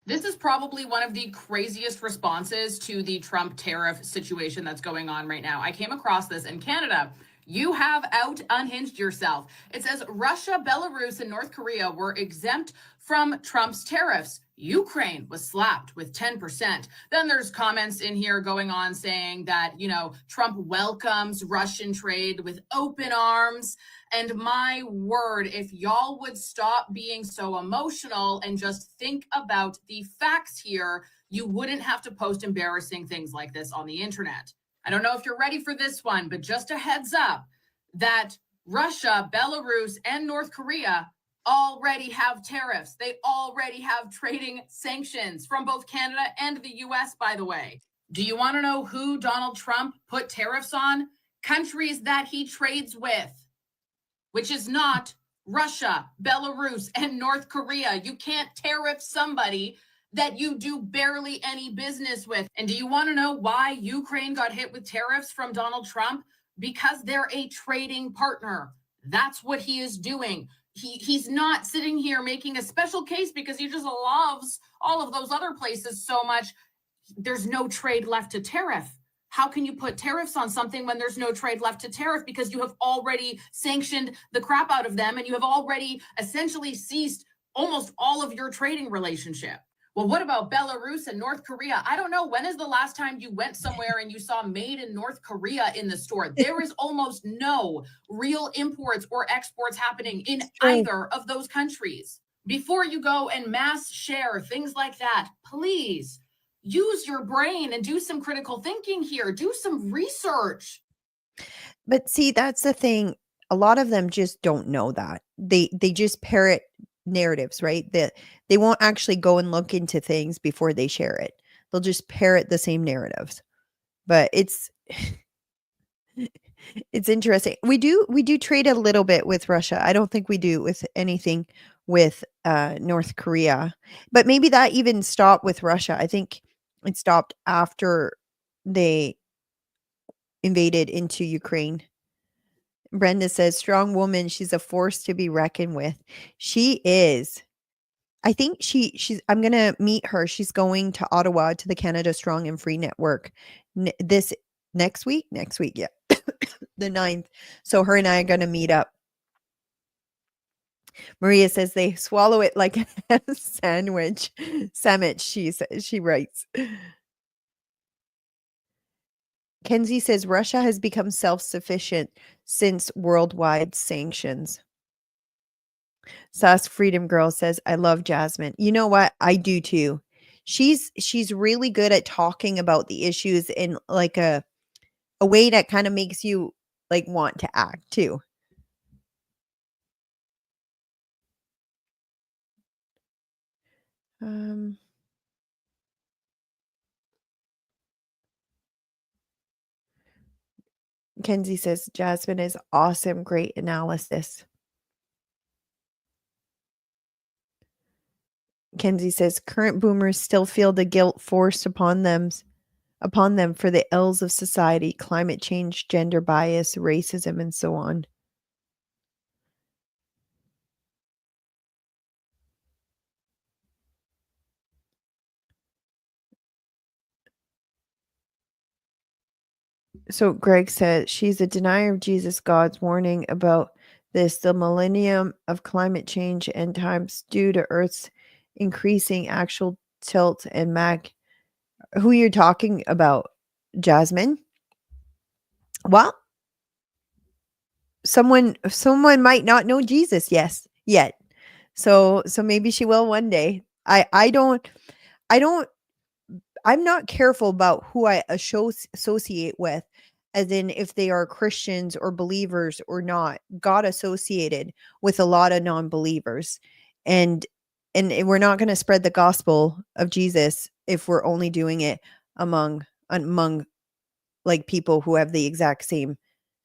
This is probably one of the craziest responses to the Trump tariff situation that's going on right now. I came across this in Canada. You have unhinged yourself. It says Russia, Belarus, and North Korea were exempt from Trump's tariffs. Ukraine was slapped with 10%. Then there's comments in here going on saying that, Trump welcomes Russian trade with open arms. And my word, if y'all would stop being so emotional and just think about the facts here, you wouldn't have to post embarrassing things like this on the internet. I don't know if you're ready for this one, but just a heads up that Russia, Belarus, and North Korea already have tariffs. They already have trading sanctions from both Canada and the US, by the way. Do you want to know who Donald Trump put tariffs on? Countries that he trades with, which is not Russia, Belarus, and North Korea. You can't tariff somebody that you do barely any business with. And do you want to know why Ukraine got hit with tariffs from Donald Trump? Because they're a trading partner. That's what he is doing. He's not sitting here making a special case because he just loves all of those other places so much. There's no trade left to tariff. How can you put tariffs on something when there's no trade left to tariff? Because you have already sanctioned the crap out of them and you have already essentially ceased almost all of your trading relationship. Well, what about Belarus and North Korea? I don't know. When is the last time you went somewhere and you saw made in North Korea in the store? There is almost no real imports or exports happening in either of those countries. Before you go and mass share things like that, please use your brain and do some critical thinking here. Do some research. But see, that's the thing. A lot of them just don't know that. They just parrot narratives, right? That they won't actually go and look into things before they share it. They'll just parrot the same narratives. But it's it's interesting. We do trade a little bit with Russia. I don't think we do with anything with North Korea. But maybe that even stopped with Russia. I think it stopped after they invaded into Ukraine. Brenda says, strong woman. She's a force to be reckoned with. She is. I think she's, I'm going to meet her. She's going to Ottawa to the Canada Strong and Free Network this next week. Yeah. The 9th. So her and I are going to meet up. Maria says they swallow it like a sandwich. She writes. Kenzie says Russia has become self-sufficient since worldwide sanctions. Sass Freedom Girl says, I love Jasmine. You know what? I do too. She's really good at talking about the issues in like a way that kind of makes you like want to act too. Kenzie says, Jasmine is awesome. Great analysis. Kenzie says, current boomers still feel the guilt forced upon them for the ills of society, climate change, gender bias, racism, and so on. So Greg said she's a denier of Jesus, God's warning about this, the millennium of climate change and times due to Earth's increasing actual tilt and mag. Who you're talking about, Jasmine? Well, someone might not know Jesus, yes, yet. So maybe she will one day. I'm not careful about who I associate with, as in if they are Christians or believers or not. God associated with a lot of non-believers. And And we're not going to spread the gospel of Jesus if we're only doing it among like people who have the exact same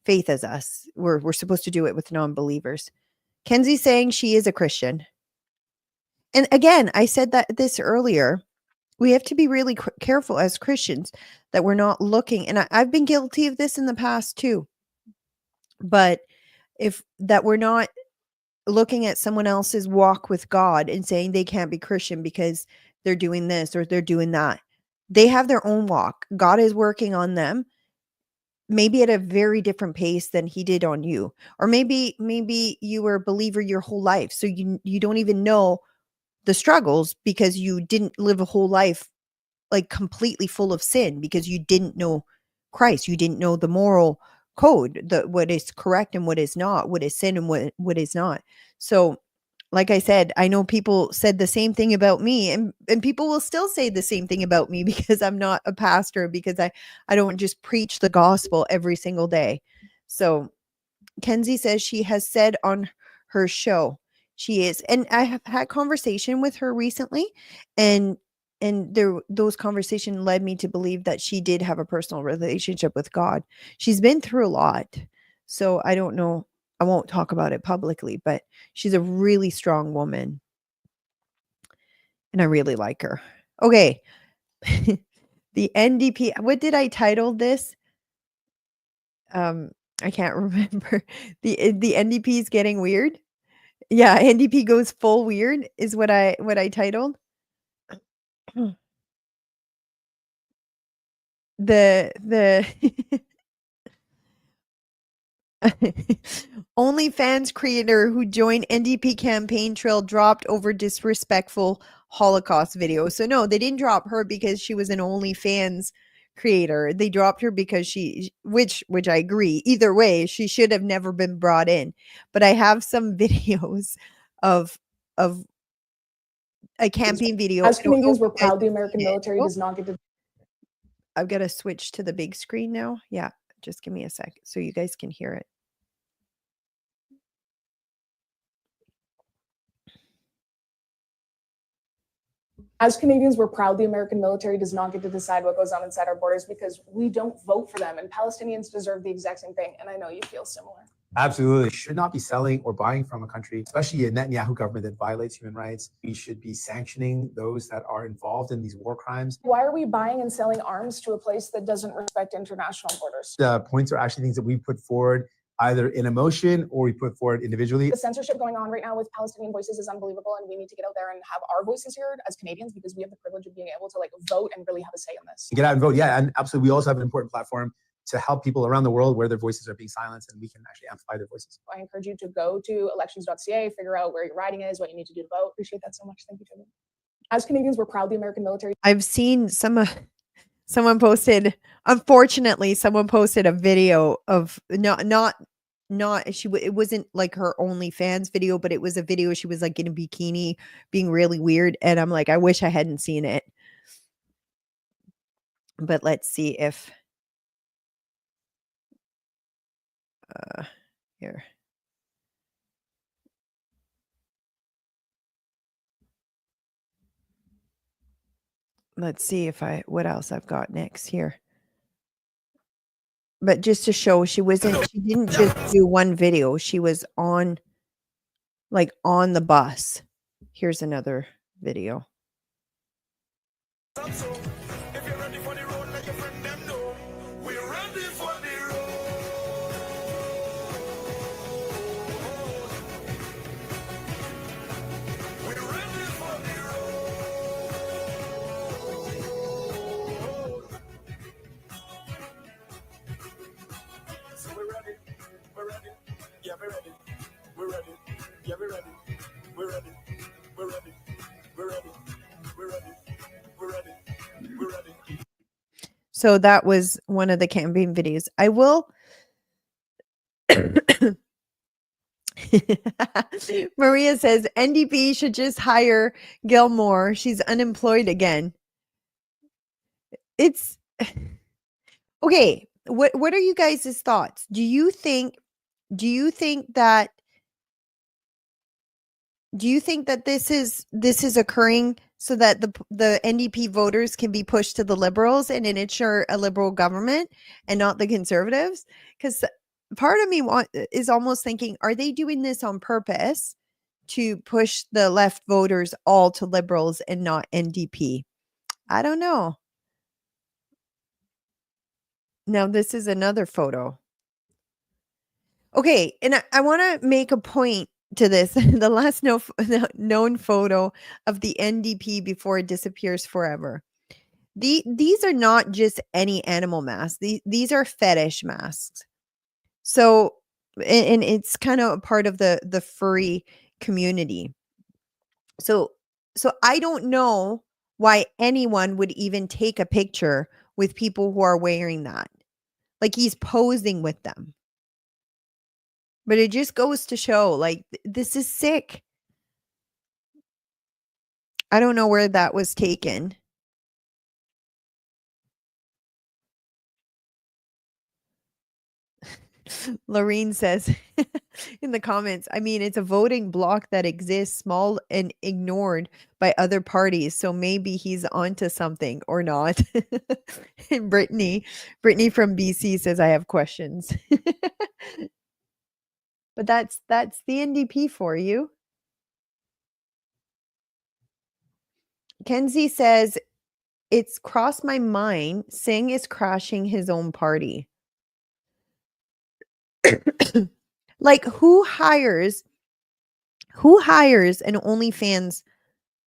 faith as us. We're supposed to do it with non-believers. Kenzie's saying she is a Christian. And again, I said this earlier. We have to be really careful as Christians that we're not looking, and I've been guilty of this in the past too. But we're not looking at someone else's walk with God and saying they can't be Christian because they're doing this or they're doing that. They have their own walk. God is working on them, maybe at a very different pace than he did on you. Or maybe you were a believer your whole life, so you don't even know the struggles because you didn't live a whole life like completely full of sin because you didn't know Christ. You didn't know the moral code, what is correct and what is not, what is sin and what is not. So like I said, I know people said the same thing about me, and people will still say the same thing about me because I'm not a pastor, because I don't just preach the gospel every single day. So Kenzie says she has said on her show she is, and I have had conversation with her recently, and those conversations led me to believe that she did have a personal relationship with God. She's been through a lot, so I don't know. I won't talk about it publicly, but she's a really strong woman, and I really like her. Okay, the NDP. What did I title this? I can't remember. The NDP is getting weird. Yeah, NDP goes full weird is what I titled. The OnlyFans creator who joined NDP campaign trail dropped over disrespectful Holocaust video. So no, they didn't drop her because she was an OnlyFans creator. They dropped her because which I agree. Either way, she should have never been brought in. But I have some videos of a campaign video. As Canadians, we're proud the American military does not get to. I've got to switch to the big screen now. Yeah, just give me a sec so you guys can hear it. As Canadians, we're proud the American military does not get to decide what goes on inside our borders because we don't vote for them, and Palestinians deserve the exact same thing, and I know you feel similar. Absolutely. Should not be selling or buying from a country, especially a Netanyahu government that violates human rights. We should be sanctioning those that are involved in these war crimes. Why are we buying and selling arms to a place that doesn't respect international borders? The points are actually things that we put forward either in a motion or we put forward individually. The censorship going on right now with Palestinian voices is unbelievable, and we need to get out there and have our voices heard as Canadians because we have the privilege of being able to vote and really have a say in this. Get out and vote. Yeah, and absolutely. We also have an important platform to help people around the world where their voices are being silenced, and we can actually amplify their voices. I encourage you to go to elections.ca, figure out where your riding is, what you need to do to vote. Appreciate that so much. Thank you, Toby. As Canadians, we're proud the American military. I've seen someone posted, unfortunately, someone posted a video of it wasn't like her OnlyFans video, but it was a video she was like in a bikini being really weird, and I'm like, I wish I hadn't seen it. But let's see if here. Let's see if what else I've got next here. But just to show she didn't just do one video. She was on the bus. Here's another video. So that was one of the campaign videos. I will. Maria says NDP should just hire Gilmore. She's unemployed again. It's okay. What are you guys' thoughts? Do you think that Do you think that this is occurring so that the NDP voters can be pushed to the Liberals and ensure a Liberal government and not the Conservatives? Because part of me is almost thinking, are they doing this on purpose to push the left voters all to Liberals and not NDP? I don't know. Now, this is another photo. Okay, and I want to make a point to this. The last known photo of the NDP before it disappears forever. These are not just any animal masks. These are fetish masks. So, and it's kind of a part of the furry community. So I don't know why anyone would even take a picture with people who are wearing that. Like he's posing with them. But it just goes to show, like, this is sick. I don't know where that was taken. Lorene says in the comments, I mean, it's a voting bloc that exists small and ignored by other parties. So maybe he's onto something or not. And Brittany from BC says, I have questions. But that's the NDP for you. Kenzie says, it's crossed my mind. Singh is crashing his own party. Like who hires an OnlyFans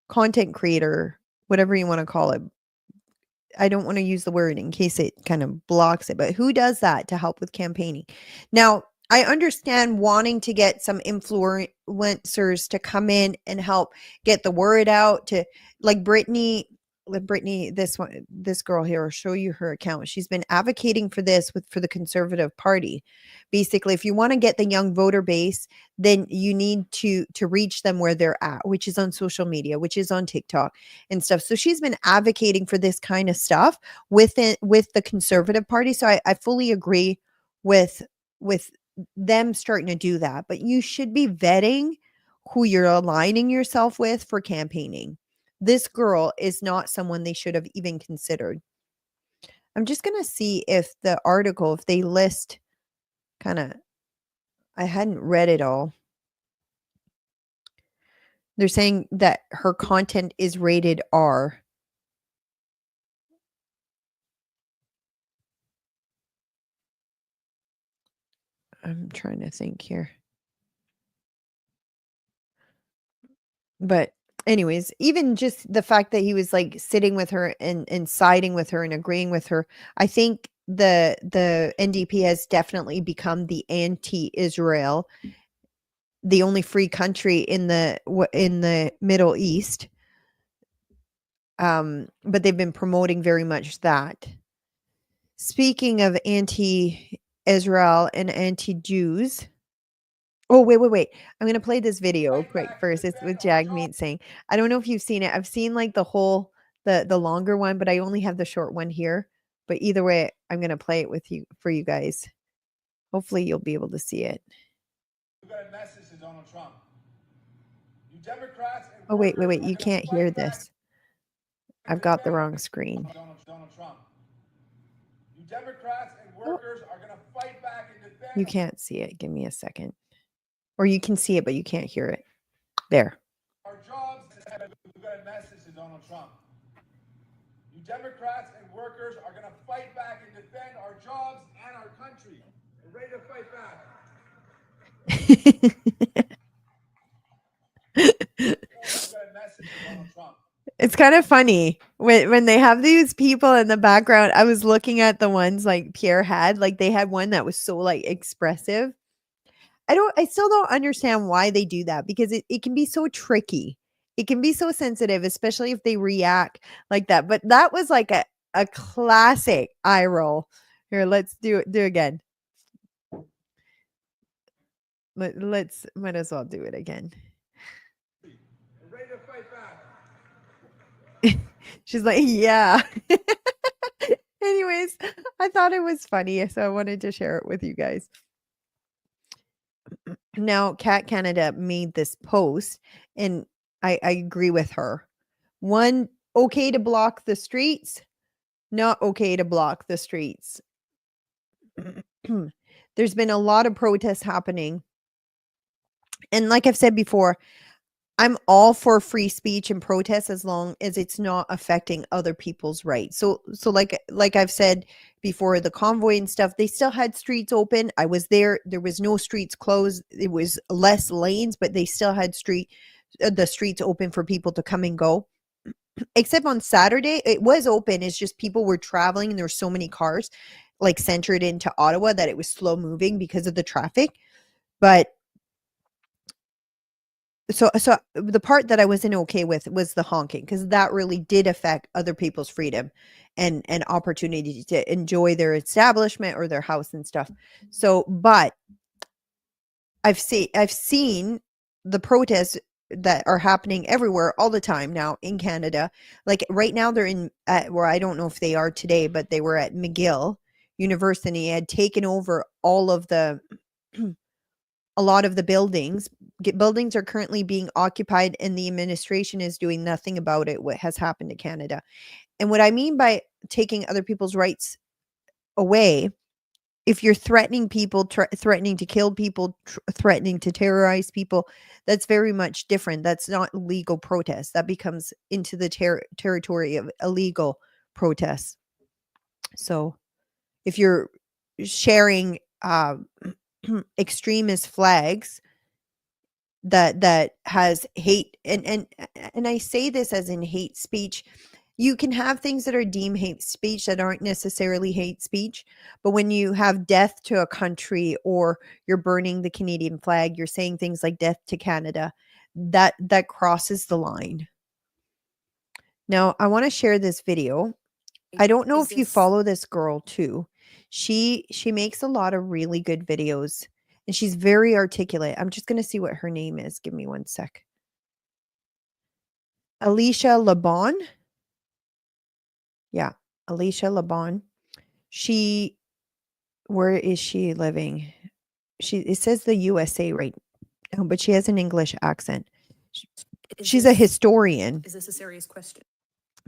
content creator, whatever you want to call it? I don't want to use the word in case it kind of blocks it, but who does that to help with campaigning? Now, I understand wanting to get some influencers to come in and help get the word out to, like Brittany, this girl here, will show you her account. She's been advocating for this for the Conservative Party. Basically, if you want to get the young voter base, then you need to reach them where they're at, which is on social media, which is on TikTok and stuff. So she's been advocating for this kind of stuff with the Conservative Party. So I fully agree with them starting to do that. But you should be vetting who you're aligning yourself with for campaigning. This girl is not someone they should have even considered. I'm just going to see if the article, if they list I hadn't read it all. They're saying that her content is rated R. I'm trying to think here. But anyways, even just the fact that he was like sitting with her and siding with her and agreeing with her, I think the NDP has definitely become the anti-Israel, the only free country in the Middle East. But they've been promoting very much that. Speaking of anti-Israel and anti-Jews, oh, wait. I'm going to play this video quick first. It's with Jagmeet saying, I don't know if you've seen it. I've seen like the whole, the longer one, but I only have the short one here. But either way, I'm going to play it with you for you guys. Hopefully you'll be able to see it. We've got a message to Donald Trump. You Democrats and Oh, wait. You can't hear this. I've got the wrong screen. Donald Trump. You Democrats and workers are going to fight back and defend. You can't see it. Give me a second. Or you can see it, but you can't hear it. There. Our jobs, we've got a message to Donald Trump. You Democrats and workers are going to fight back and defend our jobs and our country. We're ready to fight back. It's kind of funny when they have these people in the background. I was looking at the ones like Pierre had, like they had one that was so like expressive. I still don't understand why they do that, because it can be so tricky. It can be so sensitive, especially if they react like that. But that was like a classic eye roll. Here, let's do again. Let's might as well do it again. Ready to fight back. She's like, yeah. Anyways, I thought it was funny, so I wanted to share it with you guys. Now, Cat Canada made this post, and I agree with her. One, okay to block the streets, not okay to block the streets. There's been a lot of protests happening. And like I've said before, I'm all for free speech and protests as long as it's not affecting other people's rights. So like I've said before, the convoy and stuff, they still had streets open. I was there. There was no streets closed. It was less lanes, but they still had the streets open for people to come and go. Except on Saturday, it was open. It's just people were traveling and there were so many cars like centered into Ottawa that it was slow moving because of the traffic. But so the part that I wasn't okay with was the honking, because that really did affect other people's freedom and opportunity to enjoy their establishment or their house and stuff. So, but I've seen the protests that are happening everywhere all the time now in Canada. Like right now they're in where I don't know if they are today, but they were at McGill University, had taken over all of the a lot of the buildings. Buildings are currently being occupied and the administration is doing nothing about it, what has happened to Canada. And what I mean by taking other people's rights away, if you're threatening people, threatening to kill people, threatening to terrorize people, that's very much different. That's not legal protest. That becomes into the territory of illegal protests. So if you're sharing extremist flags that has hate, and I say this as in hate speech, you can have things that are deemed hate speech that aren't necessarily hate speech, but when you have death to a country or you're burning the Canadian flag, you're saying things like death to Canada, that crosses the line. Now I want to share this video. I don't know if you follow this girl too. She makes a lot of really good videos and she's very articulate. I'm just going to see what her name is. Give me one sec. Alicia Lebon. Yeah, Alicia Lebon. Where is she living? It says the USA right now, but she has an English accent. She's a historian. Is this a serious question?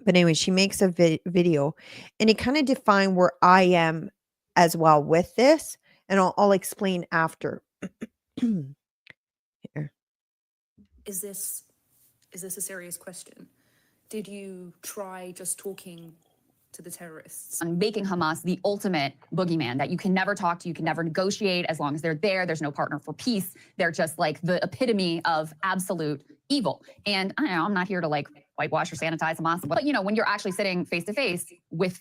But anyway, she makes a video and it kind of defined where I am as well with this. And I'll explain after. Here. Is this a serious question? Did you try just talking to the terrorists? On making Hamas the ultimate boogeyman that you can never talk to, you can never negotiate as long as they're there. There's no partner for peace. They're just like the epitome of absolute evil. And I don't know, I'm not here to like whitewash or sanitize Hamas, but you know, when you're actually sitting face to face with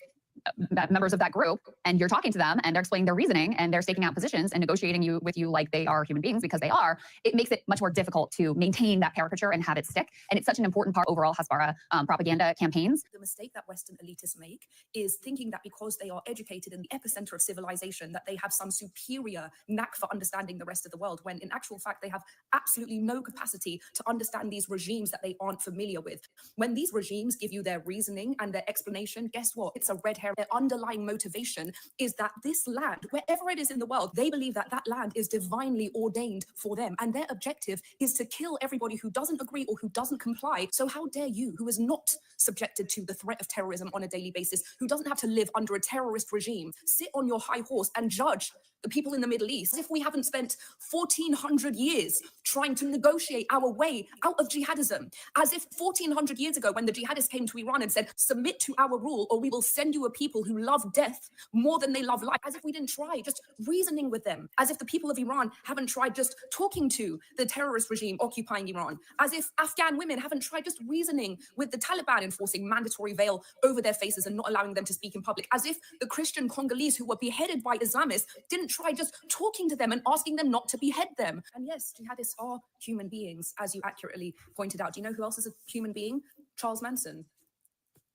members of that group and you're talking to them and they're explaining their reasoning and they're staking out positions and negotiating with you like they are human beings, because they are, it makes it much more difficult to maintain that caricature and have it stick. And it's such an important part overall Hasbara propaganda campaigns. The mistake that Western elitists make is thinking that because they are educated in the epicenter of civilization, that they have some superior knack for understanding the rest of the world, when in actual fact, they have absolutely no capacity to understand these regimes that they aren't familiar with. When these regimes give you their reasoning and their explanation, guess what? It's a red herring. Their underlying motivation is that this land, wherever it is in the world, they believe that that land is divinely ordained for them. And their objective is to kill everybody who doesn't agree or who doesn't comply. So how dare you, who is not subjected to the threat of terrorism on a daily basis, who doesn't have to live under a terrorist regime, sit on your high horse and judge the people in the Middle East as if we haven't spent 1,400 years trying to negotiate our way out of jihadism, as if 1,400 years ago when the jihadists came to Iran and said, submit to our rule or we will send you a people who love death more than they love life, as if we didn't try just reasoning with them, as if the people of Iran haven't tried just talking to the terrorist regime occupying Iran, as if Afghan women haven't tried just reasoning with the Taliban enforcing mandatory veil over their faces and not allowing them to speak in public, as if the Christian Congolese who were beheaded by Islamists didn't try just talking to them and asking them not to behead them. And yes, jihadists are human beings, as you accurately pointed out. Do you know who else is a human being? Charles Manson.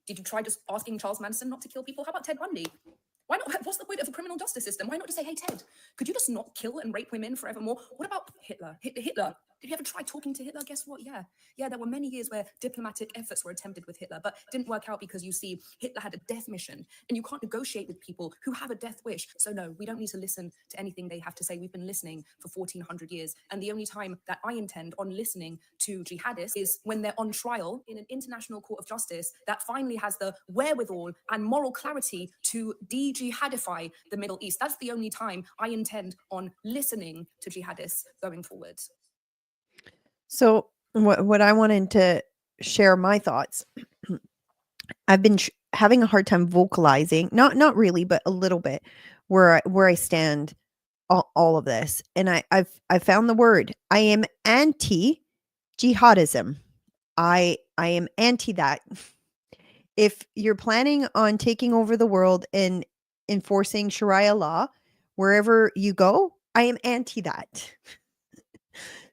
Did you try just asking Charles Manson not to kill people? How about Ted Bundy? Why not? What's the point of a criminal justice system? Why not just say, hey, Ted, could you just not kill and rape women forevermore? What about Hitler? Hitler Did you ever try talking to Hitler? Guess what? Yeah, there were many years where diplomatic efforts were attempted with Hitler, but didn't work out because you see, Hitler had a death mission and you can't negotiate with people who have a death wish. So no, we don't need to listen to anything they have to say. We've been listening for 1400 years. And the only time that I intend on listening to jihadists is when they're on trial in an international court of justice that finally has the wherewithal and moral clarity to de-jihadify the Middle East. That's the only time I intend on listening to jihadists going forward. So what I wanted to share my thoughts. I've been having a hard time vocalizing, not really, but a little bit, where I stand all of this, and I've found the word. I am anti jihadism. I am anti that. If you're planning on taking over the world and enforcing Sharia law wherever you go, I am anti that.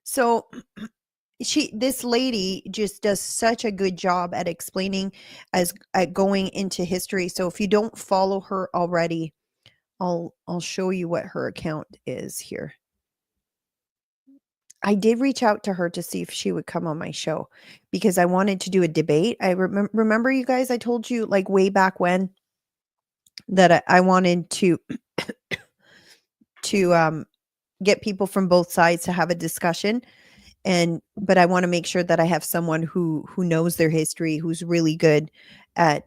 So this lady just does such a good job at explaining at going into history. So if you don't follow her already, I'll show you what her account is here. I did reach out to her to see if she would come on my show because I wanted to do a debate. I remember you guys, I told you like way back when that I wanted to get people from both sides to have a discussion. But I want to make sure that I have someone who knows their history, who's really good at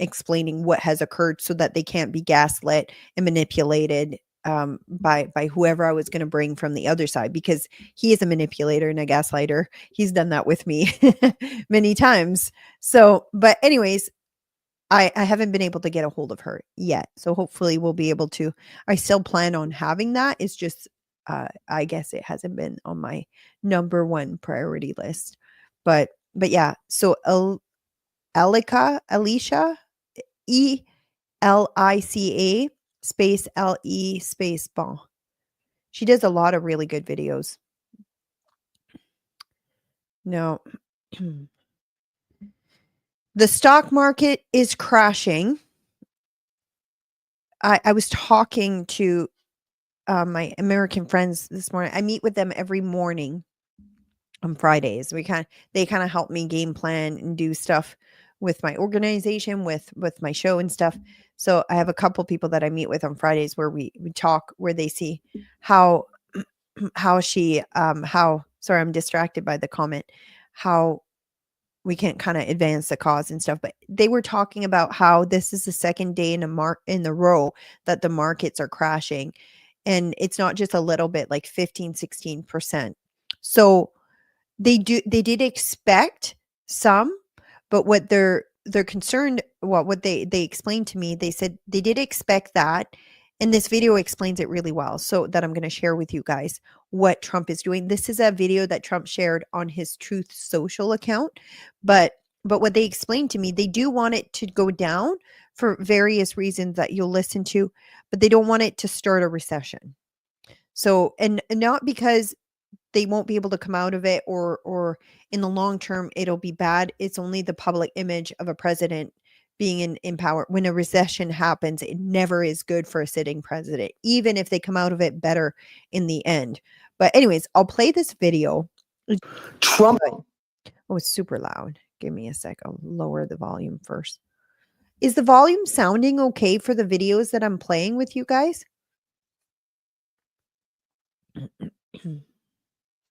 explaining what has occurred so that they can't be gaslit and manipulated by whoever I was going to bring from the other side, because he is a manipulator and a gaslighter. He's done that with me many times. So, but anyways, I haven't been able to get a hold of her yet. So hopefully we'll be able to. I still plan on having that. It's just I guess it hasn't been on my number one priority list, but yeah. So Alicia, ELICA space LE space bon. She does a lot of really good videos. No, the stock market is crashing. I was talking to my American friends this morning. I meet with them every morning on Fridays. They kind of help me game plan and do stuff with my organization, with my show and stuff. So I have a couple people that I meet with on Fridays where we talk, where they see how sorry, I'm distracted by the comment, how we can kind of advance the cause and stuff. But they were talking about how this is the second day in the row that the markets are crashing. And it's not just a little bit, like 15, 16%. So they did expect some, but what they're concerned, what they explained to me, they said they did expect that. And this video explains it really well. So that I'm going to share with you guys what Trump is doing. This is a video that Trump shared on his Truth Social account. But what they explained to me, they do want it to go down for various reasons that you'll listen to, but they don't want it to start a recession. So, and not because they won't be able to come out of it or in the long term, it'll be bad. It's only the public image of a president being in power. When a recession happens, it never is good for a sitting president, even if they come out of it better in the end. But anyways, I'll play this video. Trump. Oh, it's super loud. Give me a sec. I'll lower the volume first. Is the volume sounding okay for the videos that I'm playing with you guys?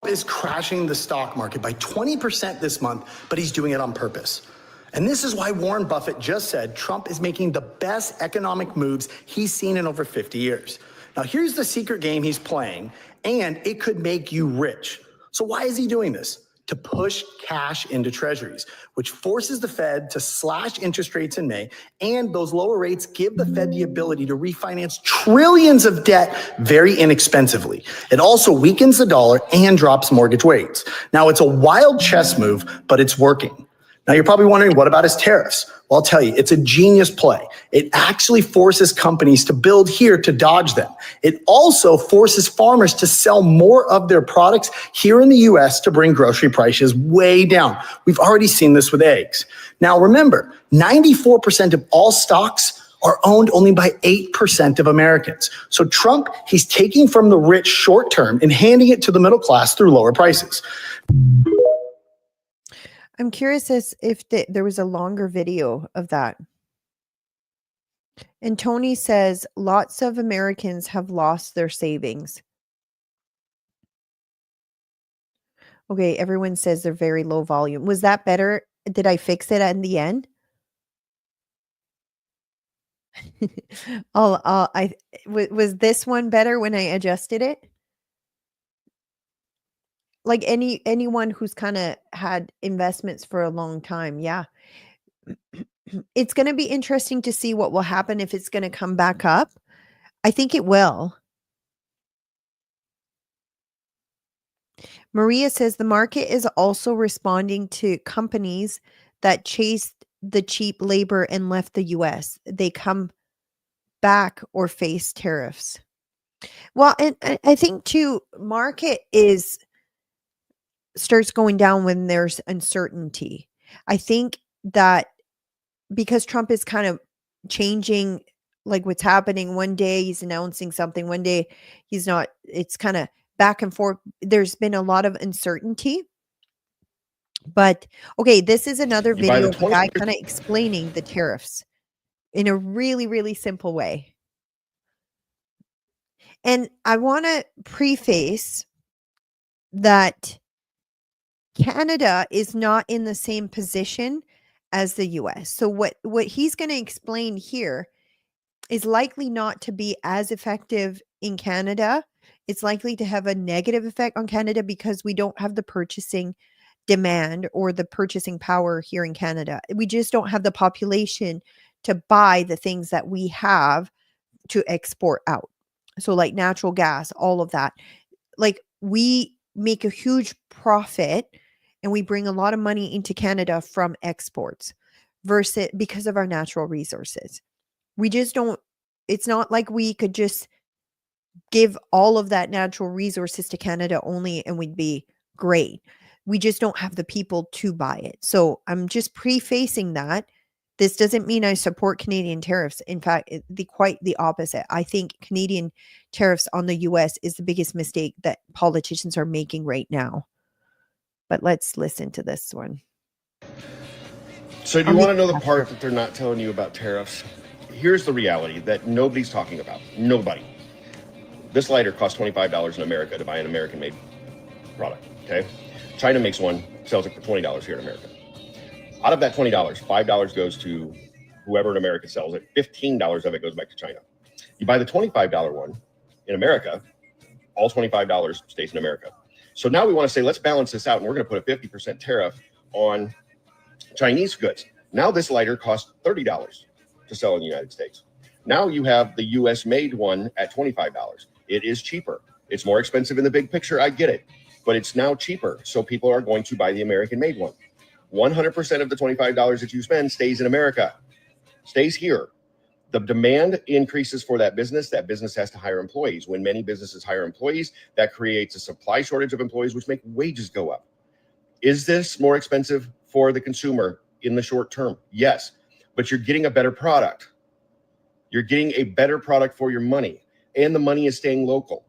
Is crashing the stock market by 20% this month, but he's doing it on purpose. And this is why Warren Buffett just said Trump is making the best economic moves he's seen in over 50 years. Now, here's the secret game he's playing, and it could make you rich. So why is he doing this? To push cash into treasuries, which forces the Fed to slash interest rates in May. And those lower rates give the Fed the ability to refinance trillions of debt very inexpensively. It also weakens the dollar and drops mortgage rates. Now, it's a wild chess move, but it's working. Now, you're probably wondering, what about his tariffs? Well, I'll tell you, it's a genius play. It actually forces companies to build here to dodge them. It also forces farmers to sell more of their products here in the US to bring grocery prices way down. We've already seen this with eggs. Now, remember, 94% of all stocks are owned only by 8% of Americans. So Trump, he's taking from the rich short term and handing it to the middle class through lower prices. I'm curious as if there was a longer video of that. And Tony says lots of Americans have lost their savings. Okay, everyone says they're very low volume. Was that better? Did I fix it in the end? Was this one better when I adjusted it? Like anyone who's kind of had investments for a long time, yeah. It's going to be interesting to see what will happen if it's going to come back up. I think it will. Maria says the market is also responding to companies that chased the cheap labor and left the US. They come back or face tariffs. Well, and I think too, market starts going down when there's uncertainty. I think that because Trump is kind of changing like what's happening, one day he's announcing something, one day he's not. It's kind of back and forth. There's been a lot of uncertainty. But okay, this is another video of a guy kind of explaining the tariffs in a really, really simple way. And I want to preface that Canada is not in the same position as the US. So what he's going to explain here is likely not to be as effective in Canada. It's likely to have a negative effect on Canada because we don't have the purchasing demand or the purchasing power here in Canada. We just don't have the population to buy the things that we have to export out. So like natural gas, all of that. Like we make a huge profit and we bring a lot of money into Canada from exports versus because of our natural resources. We just don't, it's not like we could just give all of that natural resources to Canada only and we'd be great. We just don't have the people to buy it. So I'm just prefacing that. This doesn't mean I support Canadian tariffs. In fact, quite the opposite. I think Canadian tariffs on the US is the biggest mistake that politicians are making right now. But let's listen to this one. So do you want to know the part that they're not telling you about tariffs? Here's the reality that nobody's talking about. Nobody. This lighter costs $25 in America to buy an American-made product, okay? China makes one, sells it for $20 here in America. Out of that $20, $5 goes to whoever in America sells it. $15 of it goes back to China. You buy the $25 one in America, all $25 stays in America. So now we want to say, let's balance this out, and we're going to put a 50% tariff on Chinese goods. Now this lighter costs $30 to sell in the United States. Now you have the US made one at $25. It is cheaper. It's more expensive in the big picture. I get it, but it's now cheaper. So people are going to buy the American made one. 100% of the $25 that you spend stays in America, stays here. The demand increases for that business has to hire employees. When many businesses hire employees, that creates a supply shortage of employees, which make wages go up. Is this more expensive for the consumer in the short term? Yes, but you're getting a better product. You're getting a better product for your money, and the money is staying local.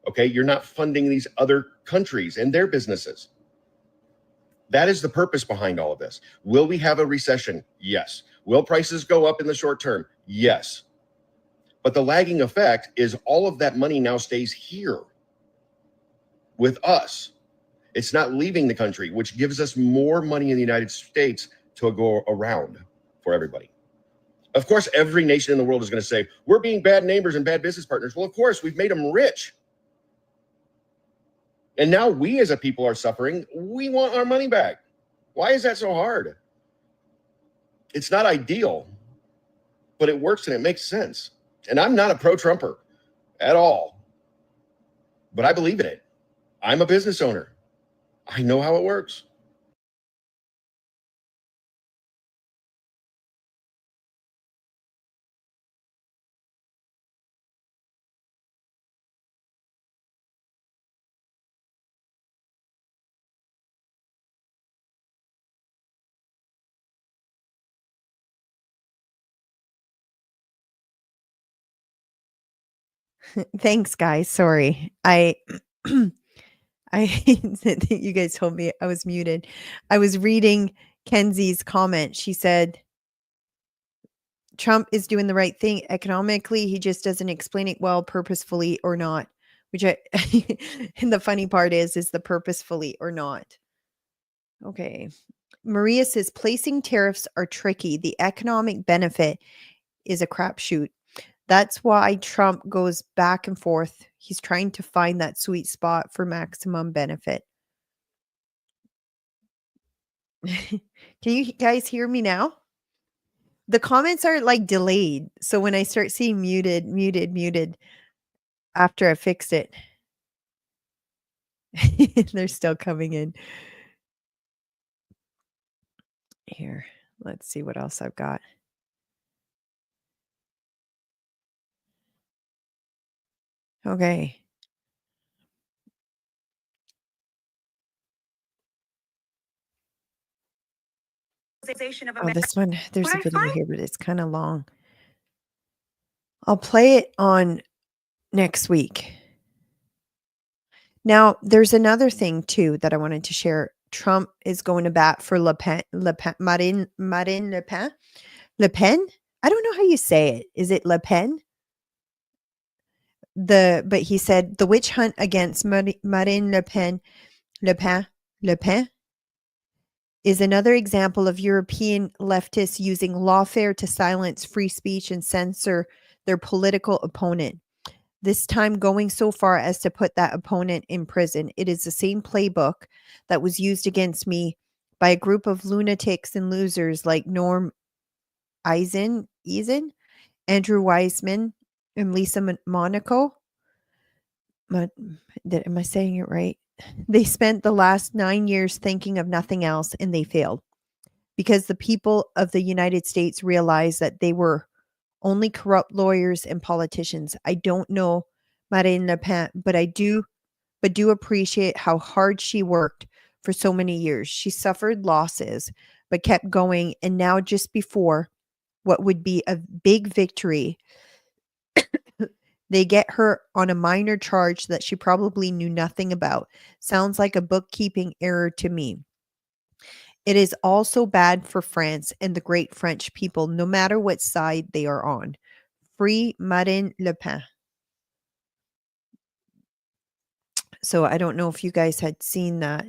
Okay, you're not funding these other countries and their businesses. That is the purpose behind all of this. Will we have a recession? Yes. Will prices go up in the short term? Yes. But the lagging effect is all of that money now stays here with us. It's not leaving the country, which gives us more money in the United States to go around for everybody. Of course, every nation in the world is going to say, we're being bad neighbors and bad business partners. Well, of course, we've made them rich. And now we as a people are suffering. We want our money back. Why is that so hard? It's not ideal, but it works and it makes sense. And I'm not a pro-Trumper at all, but I believe in it. I'm a business owner. I know how it works. Thanks, guys. Sorry. I you guys told me I was muted. I was reading Kenzie's comment. She said Trump is doing the right thing economically. He just doesn't explain it well, purposefully or not. Which I and the funny part is the purposefully or not. Okay. Maria says placing tariffs are tricky. The economic benefit is a crapshoot. That's why Trump goes back and forth. He's trying to find that sweet spot for maximum benefit. Can you guys hear me now? The comments are like delayed. So when I start seeing muted after I fixed it, they're still coming in. Here, let's see what else I've got. Okay. Oh, this one, there's a video here, but it's kind of long. I'll play it on next week. Now, there's another thing too that I wanted to share. Trump is going to bat for Marine Le Pen. Le Pen? I don't know how you say it. Is it Le Pen? But he said the witch hunt against Marine Le Pen is another example of European leftists using lawfare to silence free speech and censor their political opponent. This time going so far as to put that opponent in prison. It is the same playbook that was used against me by a group of lunatics and losers like Norm Eisen, Andrew Weissman, and Lisa Monaco. Am I saying it right? They spent the last 9 years thinking of nothing else, and they failed because the people of the United States realized that they were only corrupt lawyers and politicians. I don't know Marine Le Pen, but do appreciate how hard she worked for so many years. She suffered losses, but kept going. And now, just before what would be a big victory, they get her on a minor charge that she probably knew nothing about. Sounds like a bookkeeping error to me. It is also bad for France and the great French people, no matter what side they are on. Free Marine Le Pen. So I don't know if you guys had seen that.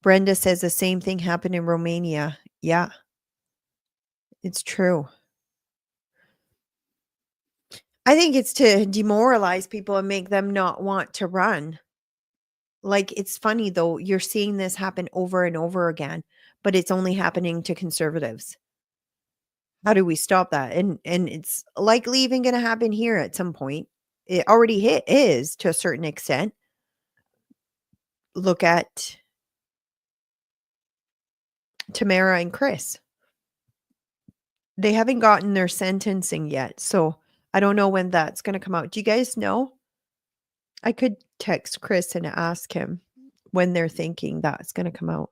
Brenda says the same thing happened in Romania. Yeah, it's true. I think it's to demoralize people and make them not want to run. Like, it's funny though, you're seeing this happen over and over again, but it's only happening to conservatives. How do we stop that? And it's likely even going to happen here at some point. It already is to a certain extent. Look at Tamara and Chris. They haven't gotten their sentencing yet, so I don't know when that's going to come out. Do you guys know? I could text Chris and ask him when they're thinking that's going to come out.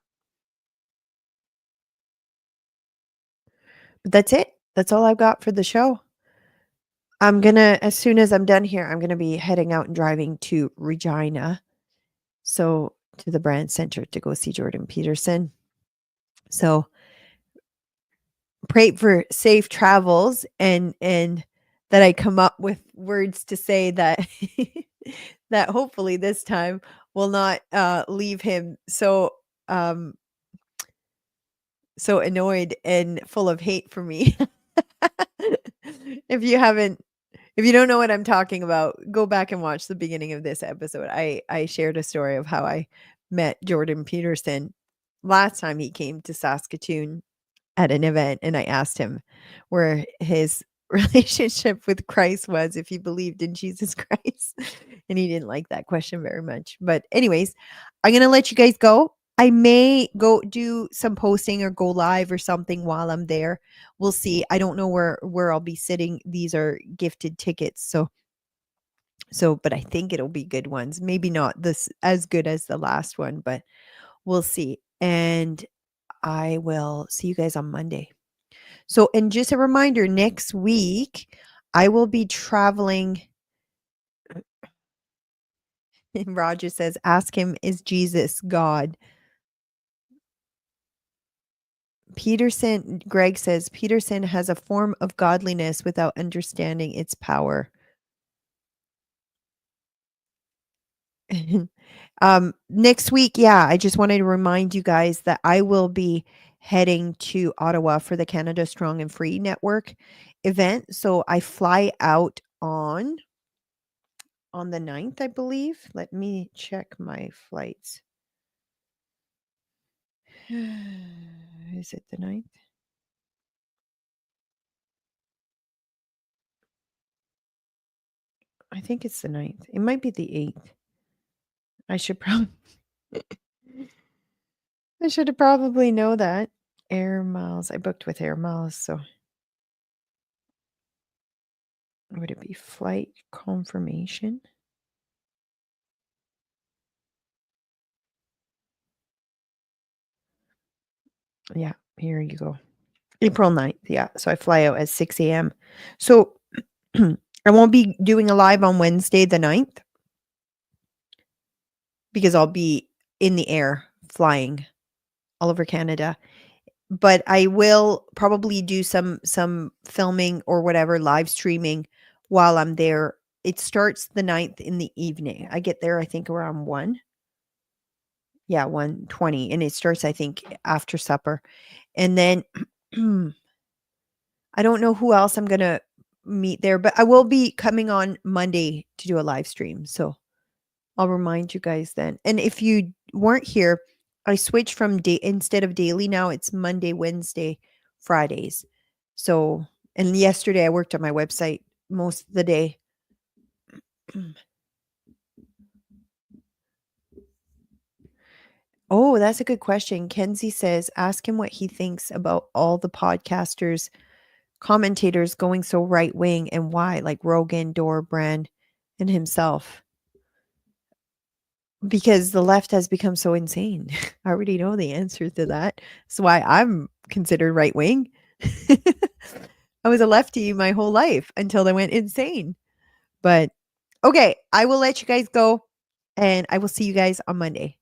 But that's it. That's all I've got for the show. I'm going to, as soon as I'm done here, I'm going to be heading out and driving to Regina. So to the Brand Center to go see Jordan Peterson. So pray for safe travels and that I come up with words to say that that hopefully this time will not leave him so so annoyed and full of hate for me. If you don't know what I'm talking about, go back and watch the beginning of this episode. I shared a story of how I met Jordan Peterson last time he came to Saskatoon at an event, and I asked him where his relationship with Christ was, if he believed in Jesus Christ. And he didn't like that question very much. But anyways, I'm going to let you guys go. I may go do some posting or go live or something while I'm there. We'll see. I don't know where I'll be sitting. These are gifted tickets. So, but I think it'll be good ones. Maybe not this as good as the last one, but we'll see. And I will see you guys on Monday. So, and just a reminder, next week, I will be traveling And Roger says, ask him, is Jesus God? Greg says, Peterson has a form of godliness without understanding its power. Next week, yeah, I just wanted to remind you guys that I will be heading to Ottawa for the Canada Strong and Free Network event. So I fly out on the 9th, I believe. Let me check my flights. Is it the 9th? I think it's the 9th. It might be the 8th. I should probably I should have probably know that. Air Miles. I booked with Air Miles, so would it be flight confirmation? Yeah, here you go. April 9th. Yeah. So I fly out at 6 a.m. So I won't be doing a live on Wednesday the 9th because I'll be in the air flying all over Canada. But I will probably do some filming or whatever, live streaming while I'm there. It starts the 9th in the evening. I get there, I think, around 1. Yeah, 1:20. And it starts, I think, after supper. And then I don't know who else I'm gonna meet there, but I will be coming on Monday to do a live stream. So I'll remind you guys then. And if you weren't here, I switched from instead of daily now, it's Monday, Wednesday, Fridays. So, and yesterday I worked on my website most of the day. Oh, that's a good question. Kenzie says, ask him what he thinks about all the podcasters, commentators going so right wing and why, like Rogan, Dorbrand, and himself. Because the left has become so insane. I already know the answer to that. That's why I'm considered right wing. I was a lefty my whole life until I went insane. But okay, I will let you guys go and I will see you guys on Monday.